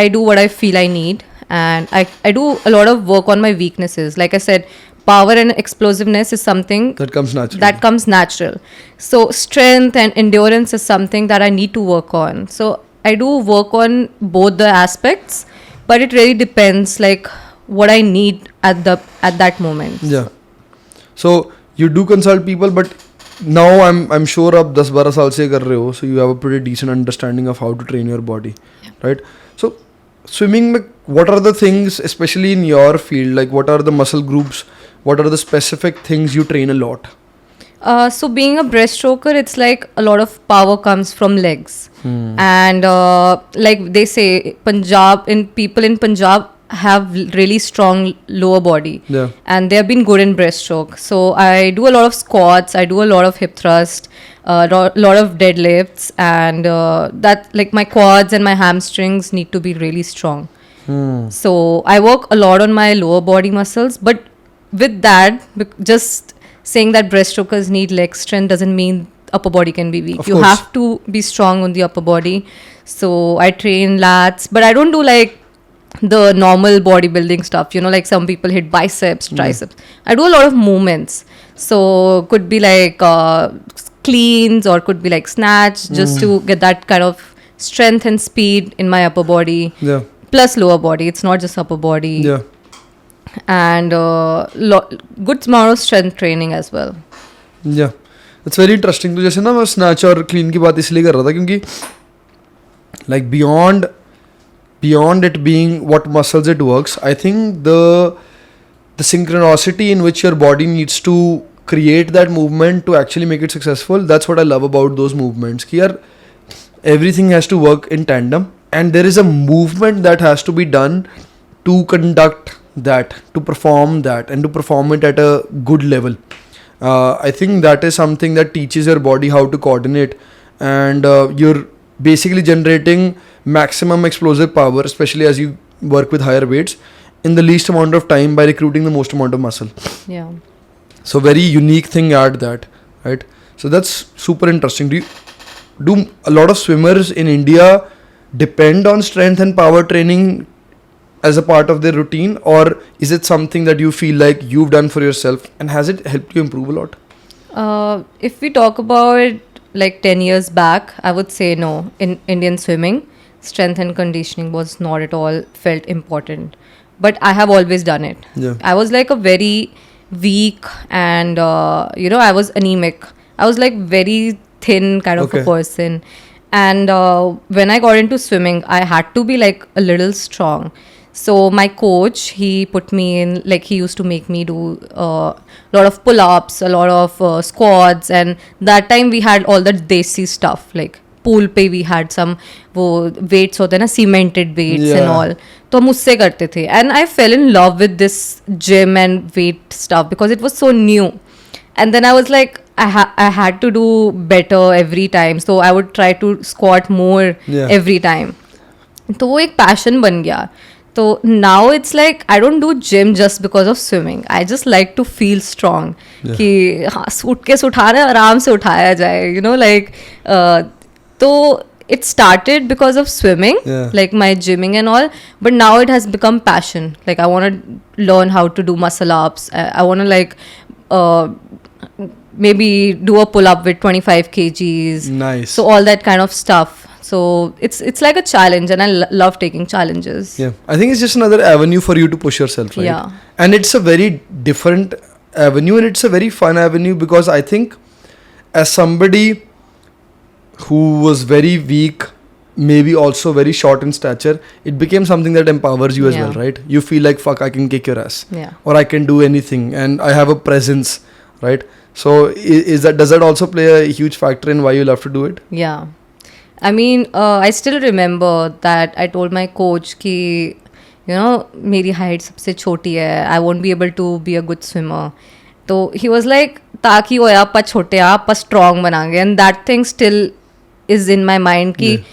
I do what I feel I need. And I do a lot of work on my weaknesses. Like I said, power and explosiveness is something that comes natural. So strength and endurance is something that I need to work on. So I do work on both the aspects, but it really depends like what I need at that moment. Yeah. So you do consult people, but now I'm sure आप 10-12 साल से कर रहे हो, so you have a pretty decent understanding of how to train your body, right? So swimming में what are the things, especially in your field, like what are the muscle groups, what are the specific things you train a lot? So being a breaststroker, it's like a lot of power comes from legs, and like they say, people in Punjab have really strong lower body, Yeah. and they have been good in breaststroke. So I do a lot of squats, I do a lot of hip thrust, lot of deadlifts, and that like my quads and my hamstrings need to be really strong. So I work a lot on my lower body muscles, but with that, just saying that breaststrokers need leg strength doesn't mean upper body can be weak. Of You course. have to be strong on the upper body. So I train lats, but I don't do like the normal bodybuilding stuff. You know, like some people hit biceps, triceps. I do a lot of movements. So could be like cleans or could be like snatch, just to get that kind of strength and speed in my upper body. Yeah. Plus lower body. It's not just upper body. Yeah. And good amount of strength training as well. Yeah. It's very interesting. तो जैसे ना मैं snatch और clean की बात इसलिए कर रहा था क्योंकि like beyond it being what muscles it works, I think the synchronicity in which your body needs to create that movement to actually make it successful, that's what I love about those movements. कि यार everything has to work in tandem and there is a movement that has to be done to conduct that, to perform that, and to perform it at a good level. I think that is something that teaches your body how to coordinate, and you're basically generating maximum explosive power, especially as you work with higher weights, in the least amount of time by recruiting the most amount of muscle. Yeah. So very unique thing at that, right? So that's super interesting. Do a lot of swimmers in India depend on strength and power training as a part of their routine, or is it something that you feel like you've done for yourself, and has it helped you improve a lot? If we talk about like 10 years back, I would say no. In Indian swimming, strength and conditioning was not at all felt important. But I have always done it. Yeah. I was like a very weak and, I was anemic. I was like very thin kind of a Okay. person. And when I got into swimming, I had to be like a little strong. So my coach, he put me in, like he used to make me do a lot of pull-ups, a lot of squats, and that time we had all the desi stuff, like pool पे we had some वो weights होते हैं ना, cemented weights and Yeah. all, तो हम उससे करते थे. And I fell in love with this gym and weight stuff because it was so new. And then I was like, I had to do better every time, so I would try to squat more Yeah. every time. तो वो एक passion बन गया. So now it's like I don't do gym just because of swimming. I just like to feel strong. Yeah. कि हाँ suitcase उठा रहे हैं, आराम से उठाया जाए. You know, like तो it started because of swimming, Yeah. like my gymming and all. But now it has become passion. Like I want to learn how to do muscle ups. I want to like maybe do a pull up with 25 kgs. Nice. So all that kind of stuff. So it's like a challenge, and I love taking challenges. Yeah, I think it's just another avenue for you to push yourself, right? Yeah. And it's a very different avenue, and it's a very fun avenue because I think as somebody who was very weak, maybe also very short in stature, it became something that empowers you as well, Yeah. right? You feel like, fuck, I can kick your ass. Yeah. Or I can do anything, and I have a presence, right? So does that also play a huge factor in why you love to do it? Yeah. I mean, I still remember that I told my coach कि, मेरी height सबसे छोटी है. I won't be able to be a good swimmer. So he was like, ताकि हो आप छोटे आप strong बनाएंगे. And that thing still is in my mind कि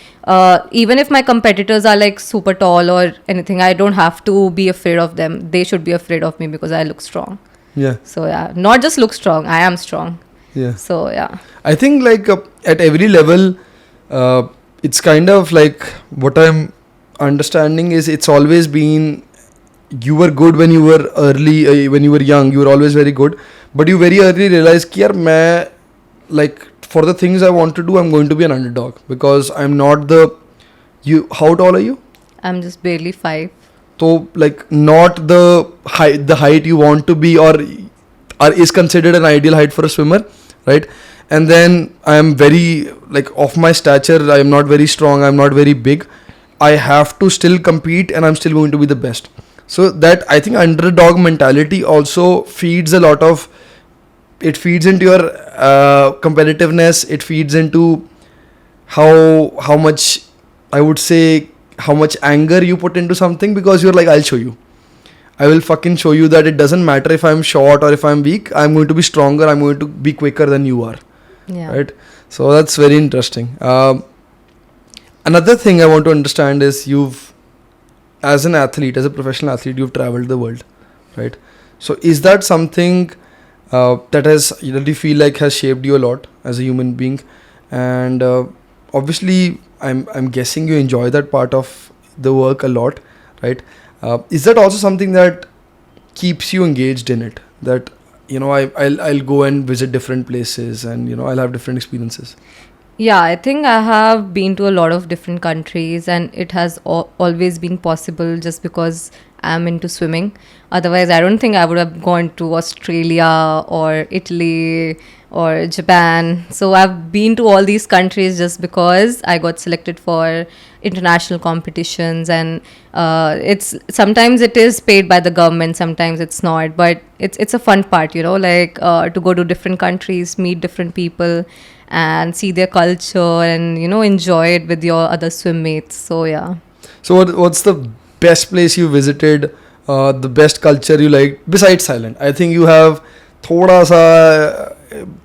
even if my competitors are like super tall or anything, I don't have to be afraid of them. They should be afraid of me because I look strong. Yeah. So yeah, not just look strong, I am strong. Yeah. So yeah. I think like at every level, it's kind of like what I'm understanding is it's always been you were good when you were early, when you were young, you were always very good, but you very early realized कि यार मैं like for the things I want to do, I'm going to be an underdog because I'm not how tall are you? I'm just barely 5. So like not the height you want to be or is considered an ideal height for a swimmer, right? and then I am very, like, of my stature, I am not very strong, I'm not very big, I have to still compete and I'm still going to be the best. So that, I think, underdog mentality also feeds a lot of, it feeds into your competitiveness, it feeds into how much, I would say, how much anger you put into something, because you're like, I'll show you, I will fucking show you that it doesn't matter if I'm short or if I'm weak, I'm going to be stronger, I'm going to be quicker than you are. Yeah. Right? So that's very interesting. Another thing I want to understand is, as an athlete, as a professional athlete, you've traveled the world, right? So is that something that you feel like has shaped you a lot as a human being? And obviously, I'm guessing you enjoy that part of the work a lot, right? Is that also something that keeps you engaged in it? That, I'll go and visit different places, and I'll have different experiences. Yeah, I think I have been to a lot of different countries, and it has always been possible just because I'm into swimming. Otherwise, I don't think I would have gone to Australia or Italy or Japan. So I've been to all these countries just because I got selected for international competitions, and sometimes it is paid by the government, sometimes it's not, but it's a fun part, like to go to different countries, meet different people, and see their culture, and enjoy it with your other swim mates. So yeah. So what's the best place you visited, the best culture you like besides Thailand? I think you have thoda sa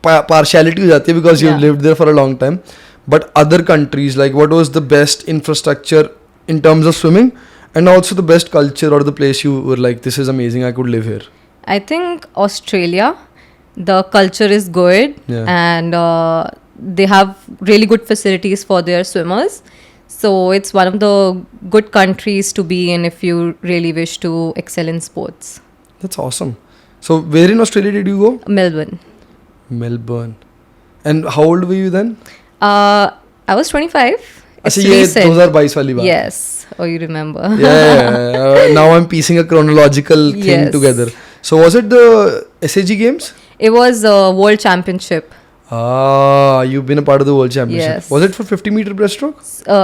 partiality ho jati hai because you've lived there for a long time, but other countries, like, what was the best infrastructure in terms of swimming, and also the best culture, or the place you were like, this is amazing, I could live here? I think Australia, the culture is good, and they have really good facilities for their swimmers. So it's one of the good countries to be in if you really wish to excel in sports. That's awesome. So where in Australia did you go? Melbourne. And how old were you then? I was 25. It's recent. 2022 wali baat. Yes. Oh, you remember. Yeah. Now I'm piecing a chronological thing together. So was it the SAG Games? It was a World Championship. You've been a part of the World Championship. Yes. Was it for 50 meter breaststroke?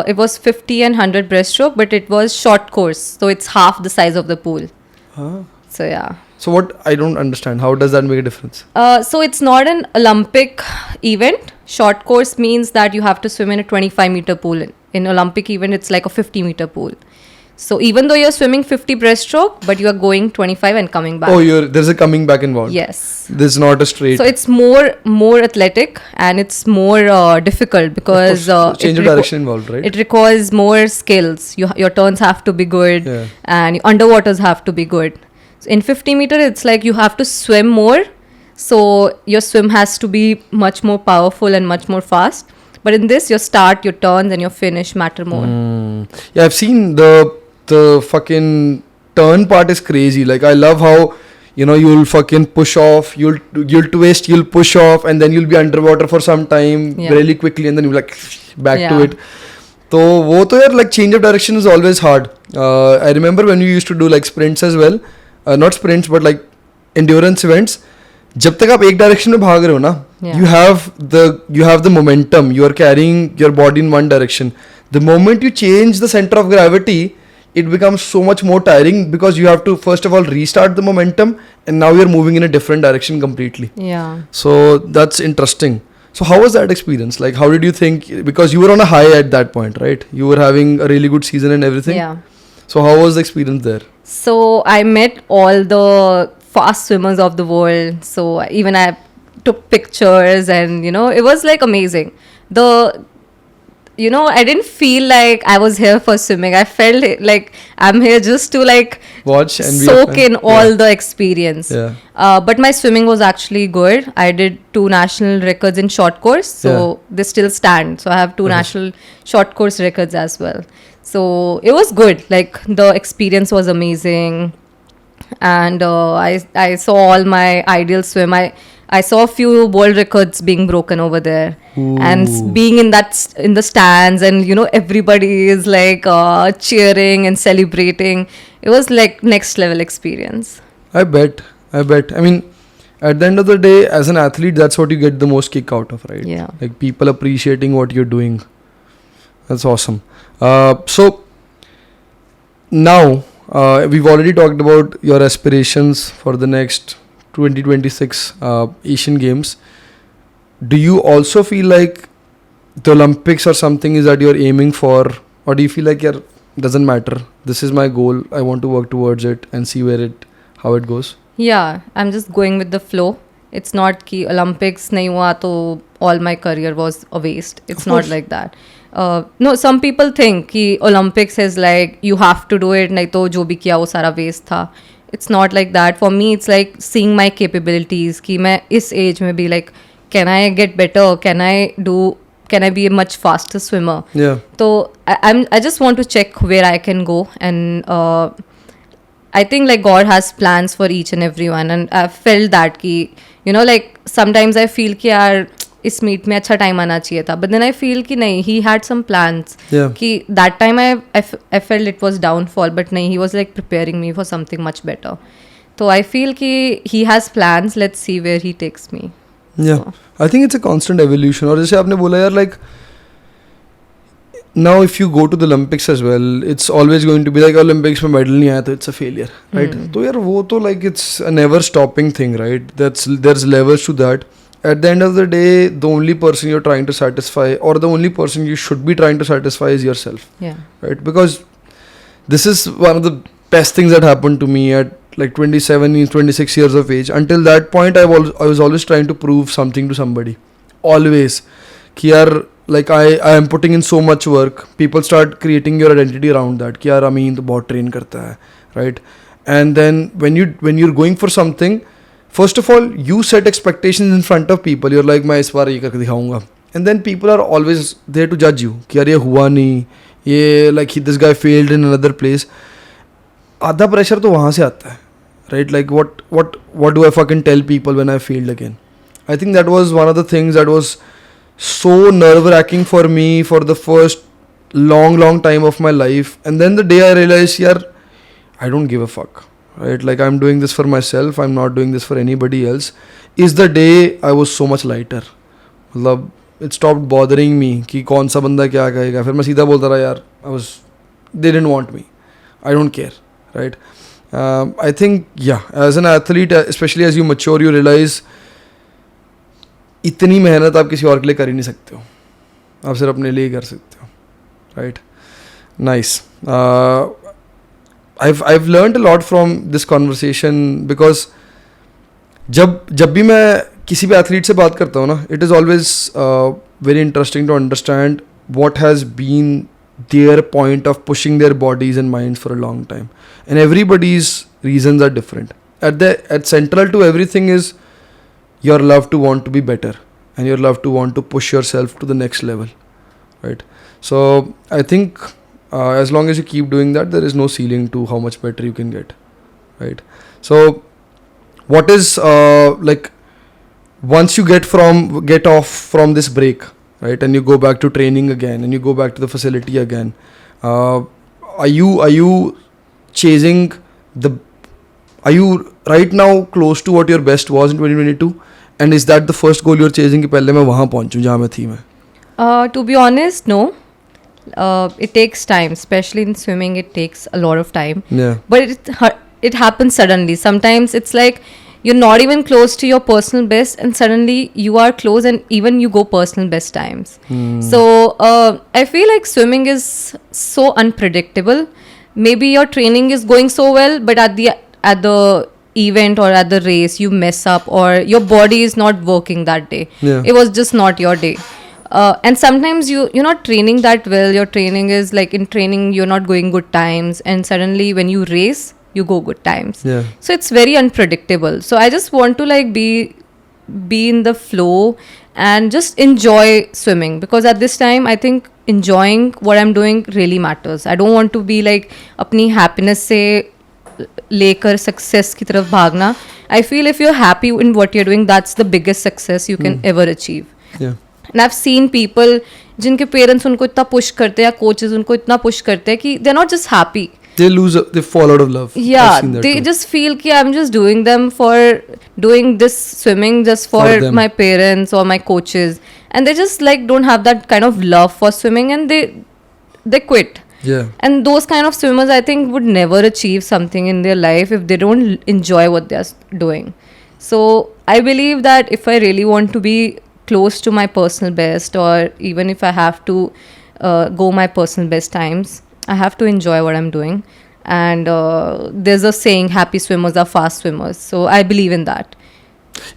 It was 50 and 100 breaststroke, but it was short course. So it's half the size of the pool. So yeah. So what, I don't understand. How does that make a difference? So it's not an Olympic event. Short course means that you have to swim in a 25 meter pool. In Olympic event, it's like a 50 meter pool. So even though you're swimming 50 breaststroke, but you are going 25 and coming back. Oh, there's a coming back involved. Yes. There's not a straight. So it's more athletic, and it's more difficult because change of direction involved, right? It requires more skills. Your turns have to be good, and your underwaters have to be good. So in 50 meter, it's like you have to swim more. So your swim has to be much more powerful and much more fast. But in this, your start, your turns, and your finish matter more. Yeah, I've seen the fucking turn part is crazy. Like, I love how, you'll fucking push off, you'll twist, you'll push off, and then you'll be underwater for some time really quickly, and then you'll like back to it. So, like, change of direction is always hard. I remember when we used to do like sprints as well. Not sprints, but like endurance events. जब तक आप एक direction में भाग रहे हो ना, you have the momentum, you are carrying your body in one direction. The moment you change the center of gravity, it becomes so much more tiring, because you have to first of all restart the momentum, and now you're moving in a different direction completely. Yeah. So that's interesting. So how was that experience? Like, how did you think, because you were on a high at that point, right? You were having a really good season and everything. Yeah. So how was the experience there? So I met all the fast swimmers of the world. So even I took pictures, and it was like amazing. I didn't feel like I was here for swimming. I felt like I'm here just to like watch and soak in all the experience. Yeah. But my swimming was actually good. I did 2 national records in short course, so they still stand. So I have 2 national short course records as well. So it was good. Like, the experience was amazing, and I saw all my ideal swim. I saw a few world records being broken over there. Ooh. And being in the stands, and everybody is like cheering and celebrating. It was like next level experience. I bet. I mean, at the end of the day, as an athlete, that's what you get the most kick out of, right? Yeah. Like people appreciating what you're doing. That's awesome. So now we've already talked about your aspirations for the next 2026 Asian Games. Do you also feel like the Olympics or something is that you're aiming for, or do you feel like yeah, doesn't matter, this is my goal, I want to work towards it and see how it goes? Yeah, I'm just going with the flow. It's not ki Olympics nahi hua to all my career was a waste. It's Of not course. like that. No, some people think ki Olympics is like you have to do it, nahi to jo bhi kiya wo sara waste tha. It's not like that. For me, it's like seeing my capabilities. Ki main is age mein bhi like, can I get better? Can I be a much faster swimmer? Yeah. So I just want to check where I can go, and I think like God has plans for each and everyone, and I felt that ki like sometimes I feel ki yaar is meet mein acha time aana chahiye tha, but then I feel ki nahi, he had some plans. Yeah. Ki that time I felt it was downfall, but nahi, he was like preparing me for something much better. So I feel ki he has plans. Let's see where he takes me. Yeah. So, I think it's a constant evolution. और जैसे आपने बोला यार, like now if you go to the Olympics as well, it's always going to be like Olympics में medal नहीं आया तो it's a failure, right? तो यार वो तो like it's a never stopping thing, right? There's levels to that. At the end of the day, the only person you're trying to satisfy, or the only person you should be trying to satisfy, is yourself, yeah. right? Because this is one of the best things that happened to me at like 27, 26 years of age. Until that point, I was always trying to prove something to somebody. Always. Ki yaar, like I am putting in so much work. People start creating your identity around that. Ki yaar, Ameen to bahut train karta hai, right? And then when you're going for something, first of all, you set expectations in front of people. You're like, मैं इस बार ये करके दिखाऊंगा. And then people are always there to judge you. कि यार ये हुआ नहीं, ये like this guy failed in another place. आधा pressure तो वहाँ से आता है, right? Like what do I fucking tell people when I failed again? I think that was one of the things that was so nerve-wracking for me for the first long time of my life. And then the day I realized, yaar, I don't give a fuck, right? Like I'm doing this for myself, I'm not doing this for anybody else, is the day I was so much lighter. मतलब it stopped bothering me कि कौन सा बंदा क्या कहेगा. फिर मैं सीधा बोलता रहा यार, they didn't want me, I don't care, right? I think yeah, as an athlete, especially as you mature, you realize इतनी मेहनत आप किसी और के लिए कर ही नहीं सकते हो, आप सिर्फ अपने लिए ही कर सकते हो, right? Nice. I've learned a lot from this conversation because जब भी मैं किसी भी एथलीट से बात करता हूँ ना, it is always very interesting to understand what has been their point of pushing their bodies and minds for a long time, and everybody's reasons are different. At central to everything is your love to want to be better and your love to want to push yourself to the next level, right? So I think as long as you keep doing that, there is no ceiling to how much better you can get, right? So what is like once you get off from this break, right, and you go back to training again and you go back to the facility again, are you chasing are you right now close to what your best was in 2022, and is that the first goal you're chasing कि पहले मैं वहाँ पहुँचूँ जहाँ मैं थी मैं? To be honest, no. It takes time, especially in swimming. It takes a lot of time. Yeah. But it happens suddenly. Sometimes it's like you're not even close to your personal best, and suddenly you are close, and even you go personal best times. So I feel like swimming is so unpredictable. Maybe your training is going so well, but at the event or at the race you mess up, or your body is not working that day. Yeah. It was just not your day. And sometimes you're not training that well. Your training is like, in training you're not going good times, and suddenly when you race you go good times. Yeah. So it's very unpredictable. So I just want to like be in the flow and just enjoy swimming, because at this time I think enjoying what I'm doing really matters. I don't want to be like अपनी happiness से लेकर success की तरफ भागना. I feel if you're happy in what you're doing, that's the biggest success you can ever achieve. Yeah. And I've seen people जिनके parents उनको इतना push करते हैं, या coaches उनको इतना push करते हैं कि they're not just happy. they fall out of love. I've Yeah, seen that they too. just feel ki I'm just doing them for doing this swimming just for For them. my parents or my coaches, and they just like don't have that kind of love for swimming, and they quit. Yeah. And those kind of swimmers, I think, would never achieve something in their life if they don't enjoy what they're doing. So I believe that if I really want to be close to my personal best, or even if I have to go my personal best times, I have to enjoy what I'm doing. And there's a saying, happy swimmers are fast swimmers. So I believe in that.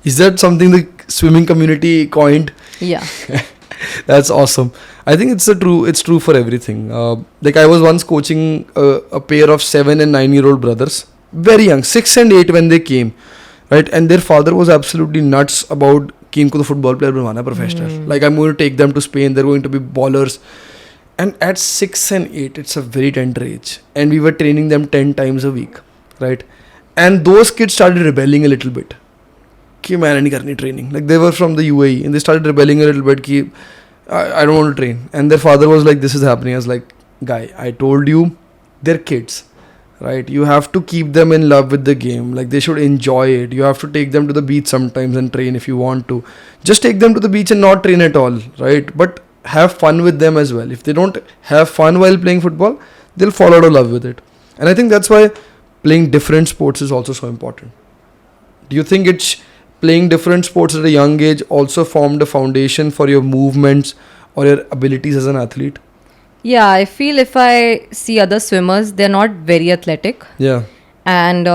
Is that something the swimming community coined? Yeah. That's awesome. I think it's true for everything. Like I was once coaching a pair of 7 and 9-year-old brothers, very young, 6 and 8 when they came, right? And their father was absolutely nuts about कि इनको तो football player बनवाना professional. Like I'm going to take them to Spain. They're going to be ballers. And at 6 and 8, it's a very tender age, and we were training them 10 times a week, right? And those kids started rebelling a little bit. कि मैंने नहीं करनी training. Like they were from the UAE, and they started rebelling a little bit कि I don't want to train. And their father was like, this is happening. I was like, guy, I told you, they're kids, right? You have to keep them in love with the game. Like they should enjoy it. You have to take them to the beach sometimes and train if you want to. Just take them to the beach and not train at all, right? But have fun with them as well. If they don't have fun while playing football, they'll fall out of love with it. And I think that's why playing different sports is also so important. Do you think it's playing different sports at a young age also formed a foundation for your movements or your abilities as an athlete? Yeah, I feel if I see other swimmers, they're not very athletic. Yeah. And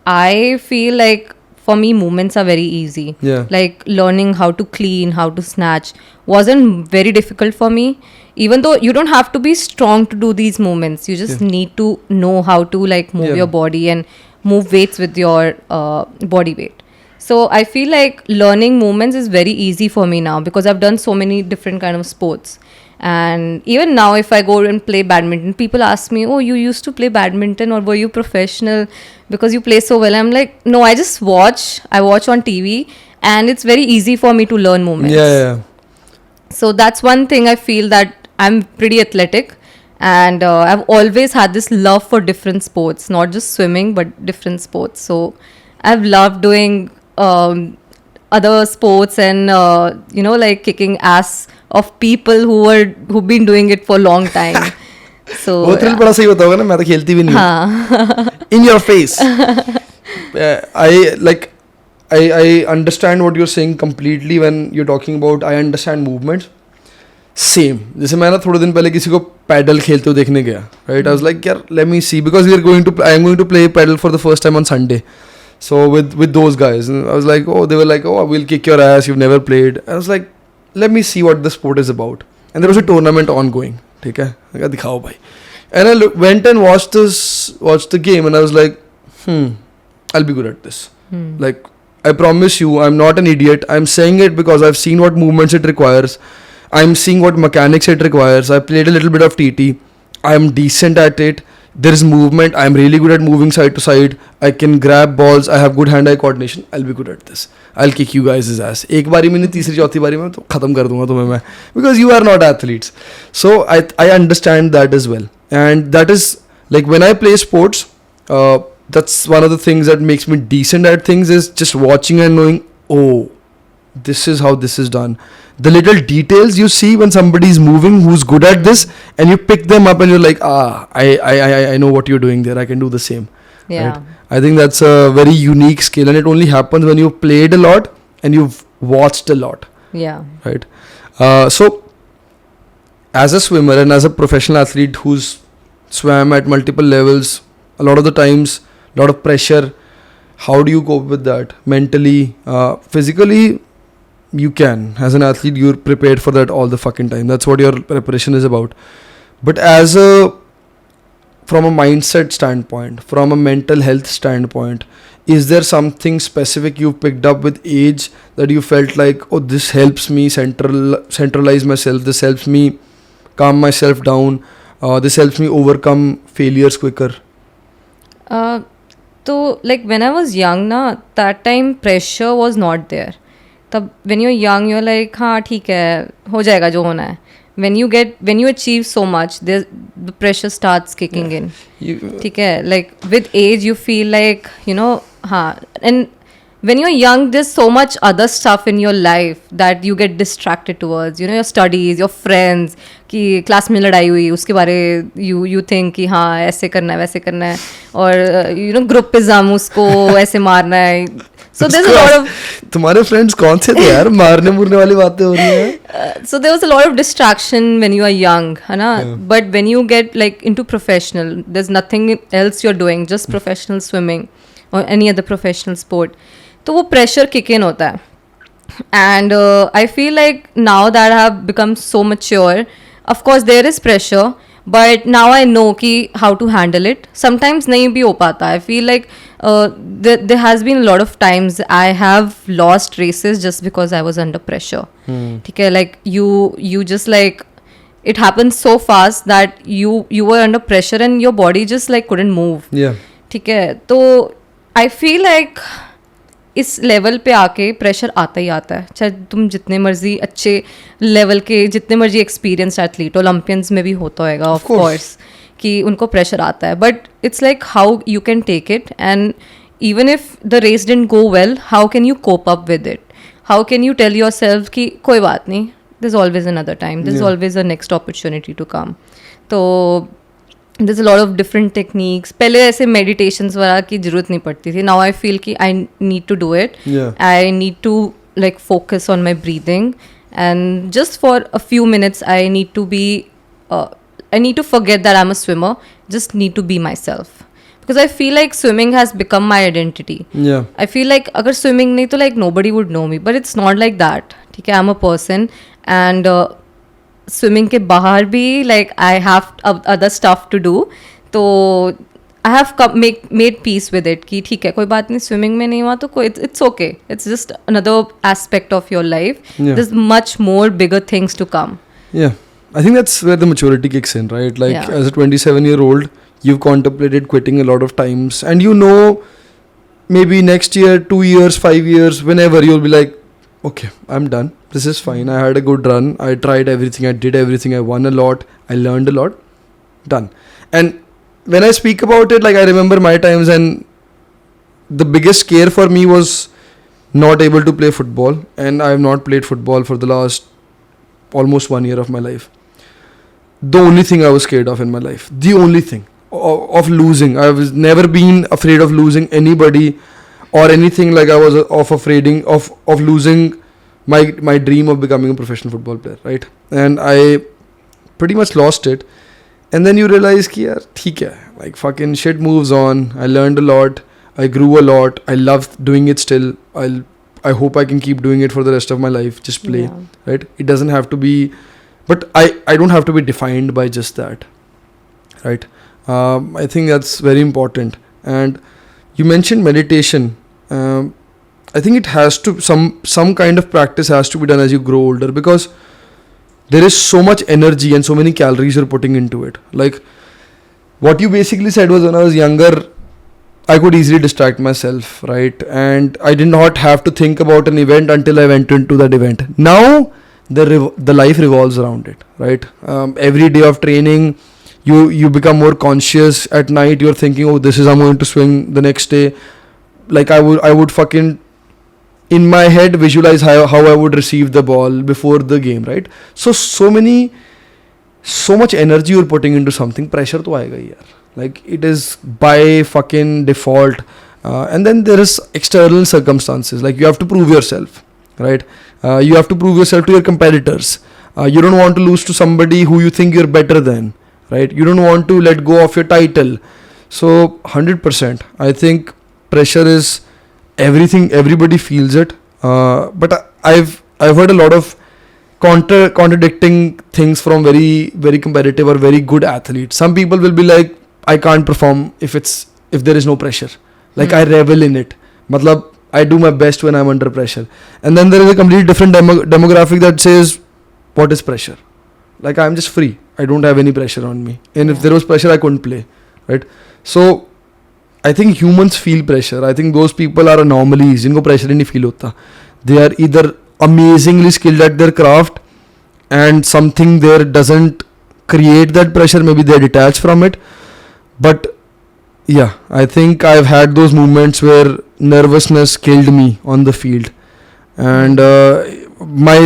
I feel like for me, movements are very easy. Yeah. Like learning how to clean, how to snatch wasn't very difficult for me. Even though you don't have to be strong to do these movements, you just need to know how to like move your body and move weights with your body weight. So I feel like learning movements is very easy for me now because I've done so many different kind of sports. And even now, if I go and play badminton, people ask me, oh, you used to play badminton or were you professional because you play so well? I'm like, no, I just watch. I watch on TV and it's very easy for me to learn movements. Yeah. So that's one thing I feel that I'm pretty athletic. And I've always had this love for different sports, not just swimming, but different sports. So I've loved doing other sports and, like kicking ass of people who've been doing it for a long time. So वो thrill बड़ा सही होता होगा ना, मैं तो खेलती भी नहीं हूँ. In your face. I understand what you're saying completely when you're talking about I understand movements. Same. जैसे मैं ना थोड़े दिन पहले किसी को पैडल खेलते हुए देखने गया, right? I was like, यार, let me see because I am going to play paddle for the first time on Sunday. So with those guys, and I was like, oh, they were like, oh, we'll kick your ass. You've never played. I was like, let me see what the sport is about. And there was a tournament ongoing. ठीक है, I got दिखाओ भाई. And I went and watched the game, and I was like, I'll be good at this. Like, I promise you, I'm not an idiot. I'm saying it because I've seen what movements it requires. I'm seeing what mechanics it requires. I played a little bit of TT. I'm decent at it. There is movement. I'm really good at moving side to side. I can grab balls. I have good hand-eye coordination. I'll be good at this. I'll kick you guys' ass. एक बारी में नहीं, तीसरी चौथी बारी में तो खत्म कर दूंगा तुम्हें मैं. Because you are not athletes. So I understand that as well. And that is like when I play sports, that's one of the things that makes me decent at things is just watching and knowing, oh, this is how this is done. The little details you see when somebody is moving who's good at this, and you pick them up and you're like, I know what you're doing there. I can do the same. yeah. Right? I think that's a very unique skill, and it only happens when you've played a lot and you've watched a lot. Yeah. Right. So as a swimmer and as a professional athlete who's swam at multiple levels, a lot of the times, a lot of pressure, how do you cope with that mentally, physically? You can. As an athlete, you're prepared for that all the fucking time. That's what your preparation is about. But from a mindset standpoint, from a mental health standpoint, is there something specific you picked up with age that you felt like, oh, this helps me centralize myself, this helps me calm myself down, this helps me overcome failures quicker? So like when I was young that time pressure was not there. तब when you're young you're like हाँ ठीक है हो जाएगा जो होना है. when you achieve so much, the pressure starts kicking in. ठीक है, like with age you feel like, you know, and when you're young there's so much other stuff in your life that you get distracted towards, you know, your studies, your friends, कि class में लड़ाई हुई उसके बारे you think कि हाँ ऐसे करना है वैसे करना है, और you know ग्रुपिज्म उसको ऐसे मारना है. So there's a lot of तुम्हारे फ्रेंड्स कौन से थे यार मारने मुरने वाली बातें हो रही हैं. So there was a lot of distraction when you are young, है ना. But when you get like into professional, there's nothing else you're doing, just professional swimming or any other professional sport. तो वो pressure kick in होता है. And I feel like now that I have become so mature, of course there is pressure, but now I know कि how to handle it. Sometimes नहीं भी हो पाता. I feel like there has been a lot of times I have lost races just because I was under pressure. ठीक है, like you just like it happened so fast that you were under pressure and your body just like couldn't move. Yeah. ठीक है, तो I feel like इस level पे आके pressure आता ही आता है, चाहे तुम जितने मर्जी अच्छे लेवल के, जितने मर्जी एक्सपीरियंस एथलीट, ओलंपियंस में भी होता होगा ऑफ कोर्स कि उनको प्रेशर आता है, but it's like how you can take it, and even if the race didn't go well, how can you cope up with it, how can you tell your self कि कोई बात नहीं, there is always another time, there is always a next opportunity to come. तो there's a lot of different techniques. पहले ऐसे meditations वगैरह की ज़रूरत नहीं पड़ती थी. Now I feel कि I need to do it. Yeah. I need to like focus on my breathing, and just for a few minutes I need to be I need to forget that I'm a swimmer. Just need to be myself, because I feel like swimming has become my identity. Yeah. I feel like अगर swimming नहीं तो like nobody would know me, but it's not like that. ठीक है, I'm a person, and swimming के बाहर भी like I have other stuff to do, तो I have made peace with it कि ठीक है कोई बात नहीं, स्विमिंग में नहीं हुआ तो कोई, it's okay, it's just another aspect of your life, there is much more bigger things to come. Yeah, I think that's where the maturity kicks in, right? Like as a 27-year-old, you've contemplated quitting a lot of times, and you know maybe next year, 2 years, 5 years, whenever you'll be like, okay, I'm done. This is fine. I had a good run. I tried everything. I did everything. I won a lot. I learned a lot. Done. And when I speak about it, like I remember my times, and the biggest scare for me was not able to play football. And I have not played football for the last almost 1 year of my life. The only thing I was scared of in my life. The only thing. Of losing. I was never been afraid of losing anybody or anything. Like I was of losing my dream of becoming a professional football player, right? And I pretty much lost it. And then you realize ki yaar theek hai, like fucking shit moves on. I learned a lot, I grew a lot, I love doing it still. I hope I can keep doing it for the rest of my life, just play. Right? It doesn't have to be, but I don't have to be defined by just that, right? I think that's very important. And you mentioned meditation. I think it has to, some kind of practice has to be done as you grow older, because there is so much energy and so many calories you're putting into it. Like what you basically said was, when I was younger, I could easily distract myself, right? And I did not have to think about an event until I went into that event. Now the life revolves around it, right? Every day of training, you become more conscious. At night you're thinking, oh, this is, I'm going to swing the next day. Like I would fucking in my head visualize how I would receive the ball before the game, right? So much energy you're putting into something. Pressure to aayega hi yaar. Like it is by fucking default. And then there is external circumstances. Like you have to prove yourself, right? You have to prove yourself to your competitors. You don't want to lose to somebody who you think you're better than, right? You don't want to let go of your title. So 100%, I think pressure is everything. Everybody feels it. But I've heard a lot of contradicting things from very, very competitive or very good athletes. Some people will be like, I can't perform if there is no pressure. Like I revel in it. Matlab, I do my best when I'm under pressure. And then there is a completely different demographic that says, what is pressure? Like I'm just free. I don't have any pressure on me. And if there was pressure, I couldn't play, right? So I think humans feel pressure. I think those people are anomalies. जिनको pressure नहीं feel होता. They are either amazingly skilled at their craft and something there doesn't create that pressure, maybe they're detached from it. But yeah, I think I've had those moments where nervousness killed me on the field. And my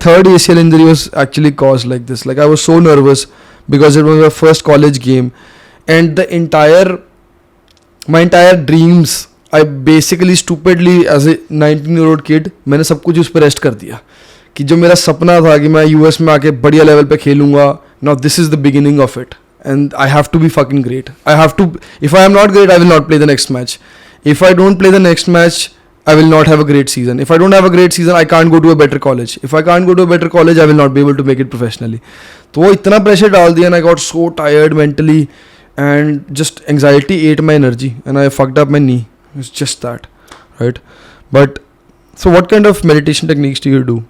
third ACL injury was actually caused like this. Like, I was so nervous because it was my first college game, and my entire dreams, I basically stupidly as a 19-year-old kid, मैंने सब कुछ उस पर rest कर दिया कि जो मेरा सपना था कि मैं यूएस में आके बढ़िया लेवल पे खेलूंगा. Now this is the beginning of it, and I have to be fucking great. I have to. If I am not great, I will not play the next match. If I don't play the next match, I will not have a great season. If I don't have a great season, I can't go to a better college. If I can't go to a better college, I will not be able to make it professionally. तो वो इतना pressure डाल दिया, and I got so tired mentally, and just anxiety ate my energy, and I fucked up my knee. It's just that, right? But so, what kind of meditation techniques do you do?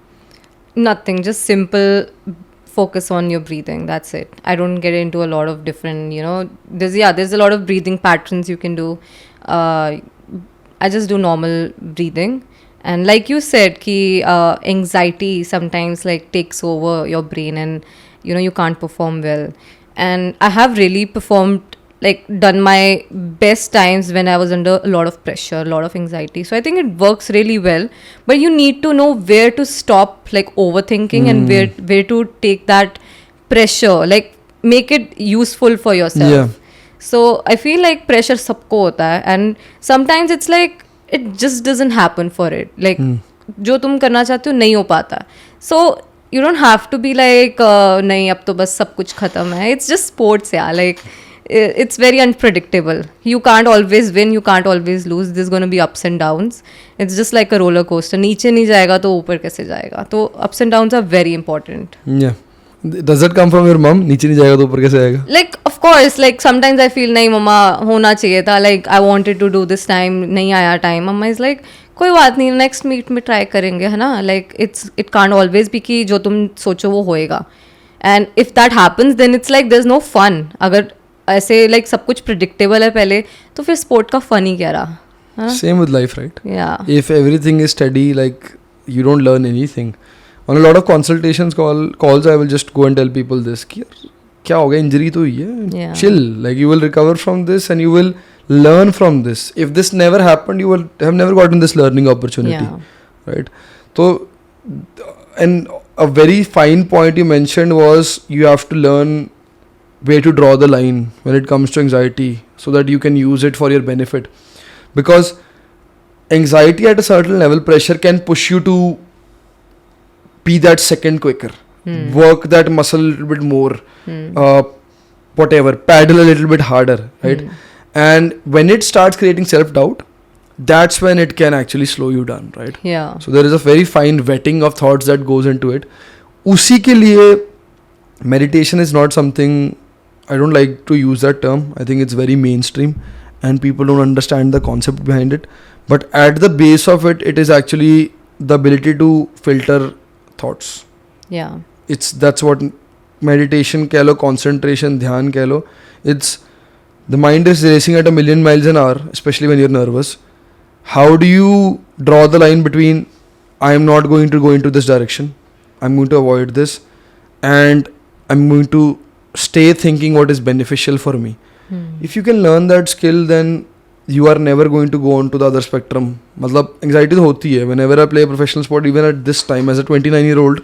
Nothing, just simple focus on your breathing. That's it. I don't get into a lot of different, there's a lot of breathing patterns you can do. I just do normal breathing. And like you said, anxiety sometimes like takes over your brain, and you can't perform well. And I have really done my best times when I was under a lot of pressure, a lot of anxiety. So I think it works really well. But you need to know where to stop overthinking and where to take that pressure, make it useful for yourself. Yeah. So I feel like pressure sabko hota hai, and sometimes it's like it just doesn't happen for it. जो तुम करना चाहते हो नहीं हो पाता. So you don't have to be नहीं अब तो बस सब कुछ खत्म है. It's just sports, yeah. It's very unpredictable. You can't always win, you can't always lose. There's going to be ups and downs. It's just like a roller coaster. नीचे नहीं जाएगा तो ऊपर कैसे जाएगा. तो ups and downs are very important. Yeah. Does that come from your mom? नीचे नहीं जाएगा तो ऊपर कैसे आएगा? Of course, sometimes I feel नहीं मम्मा होना चाहिए था. I wanted to do this time, नहीं आया time. मम्मा is like कोई बात नहीं, next meet में try करेंगे, है ना? It can't always be कि जो तुम सोचो वो होएगा. And if that happens, then it's like there's no fun. अगर ऐसे सब कुछ predictable है पहले, तो फिर sport का fun ही क्या रहा? Same with life, right? Yeah. If everything is steady, you don't learn anything. On a lot of consultations calls, I will just go and tell people this. क्या हो गया? Injury तो हुई है. Yeah. Chill. You will recover from this and you will learn from this. If this never happened, you will have never gotten this learning opportunity. Yeah. Right? So, and a very fine point you mentioned was you have to learn where to draw the line when it comes to anxiety so that you can use it for your benefit. Because anxiety at a certain level, pressure can push you to be that second quicker, work that muscle a little bit more, whatever, paddle a little bit harder, right? And when it starts creating self-doubt, that's when it can actually slow you down, right? Yeah. So there is a very fine vetting of thoughts that goes into it. Usi ke liye, meditation is not something, I don't like to use that term. I think it's very mainstream and people don't understand the concept behind it. But at the base of it, it is actually the ability to filter thoughts. Yeah. That's what meditation keh lo, concentration, dhyan keh lo. It's the mind is racing at 1,000,000 miles an hour, especially when you're nervous. How do you draw the line between I am not going to go into this direction, I'm going to avoid this, and I'm going to stay thinking what is beneficial for me? If you can learn that skill, then you are never going to go on to the other spectrum. मतलब anxiety तो होती है. Whenever I play a professional sport, even at this time as a 29-year-old,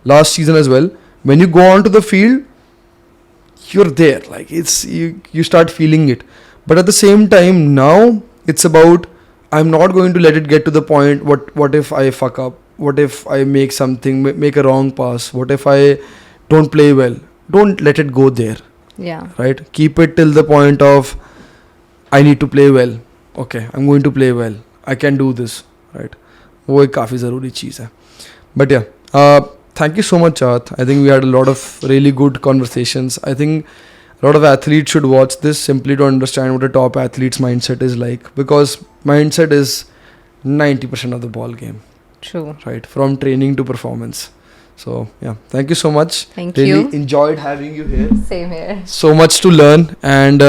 last season as well, when you go on to the field, you're there. It's you start feeling it. But at the same time, now it's about I'm not going to let it get to the point. What if I fuck up? What if I make a wrong pass? What if I don't play well? Don't let it go there. Yeah. Right? Keep it till the point of I need to play well. Okay, I'm going to play well. I can do this. Right? वो एक काफ़ी ज़रूरी चीज़ है. But yeah, thank you so much, Chahat. I think we had a lot of really good conversations. I think a lot of athletes should watch this simply to understand what a top athlete's mindset is like, because mindset is 90% of the ball game. True. Right? From training to performance. So yeah, thank you so much. Thank really you. Enjoyed having you here. Same here. So much to learn, and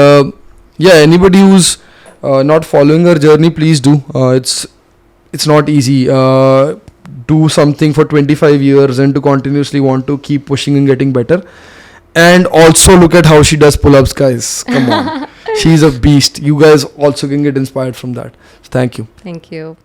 yeah, anybody who's not following our journey, please do. It's not easy. do something for 25 years and to continuously want to keep pushing and getting better. And also look at how she does pull-ups, guys. Come on. She's a beast. You guys also can get inspired from that. Thank you. Thank you.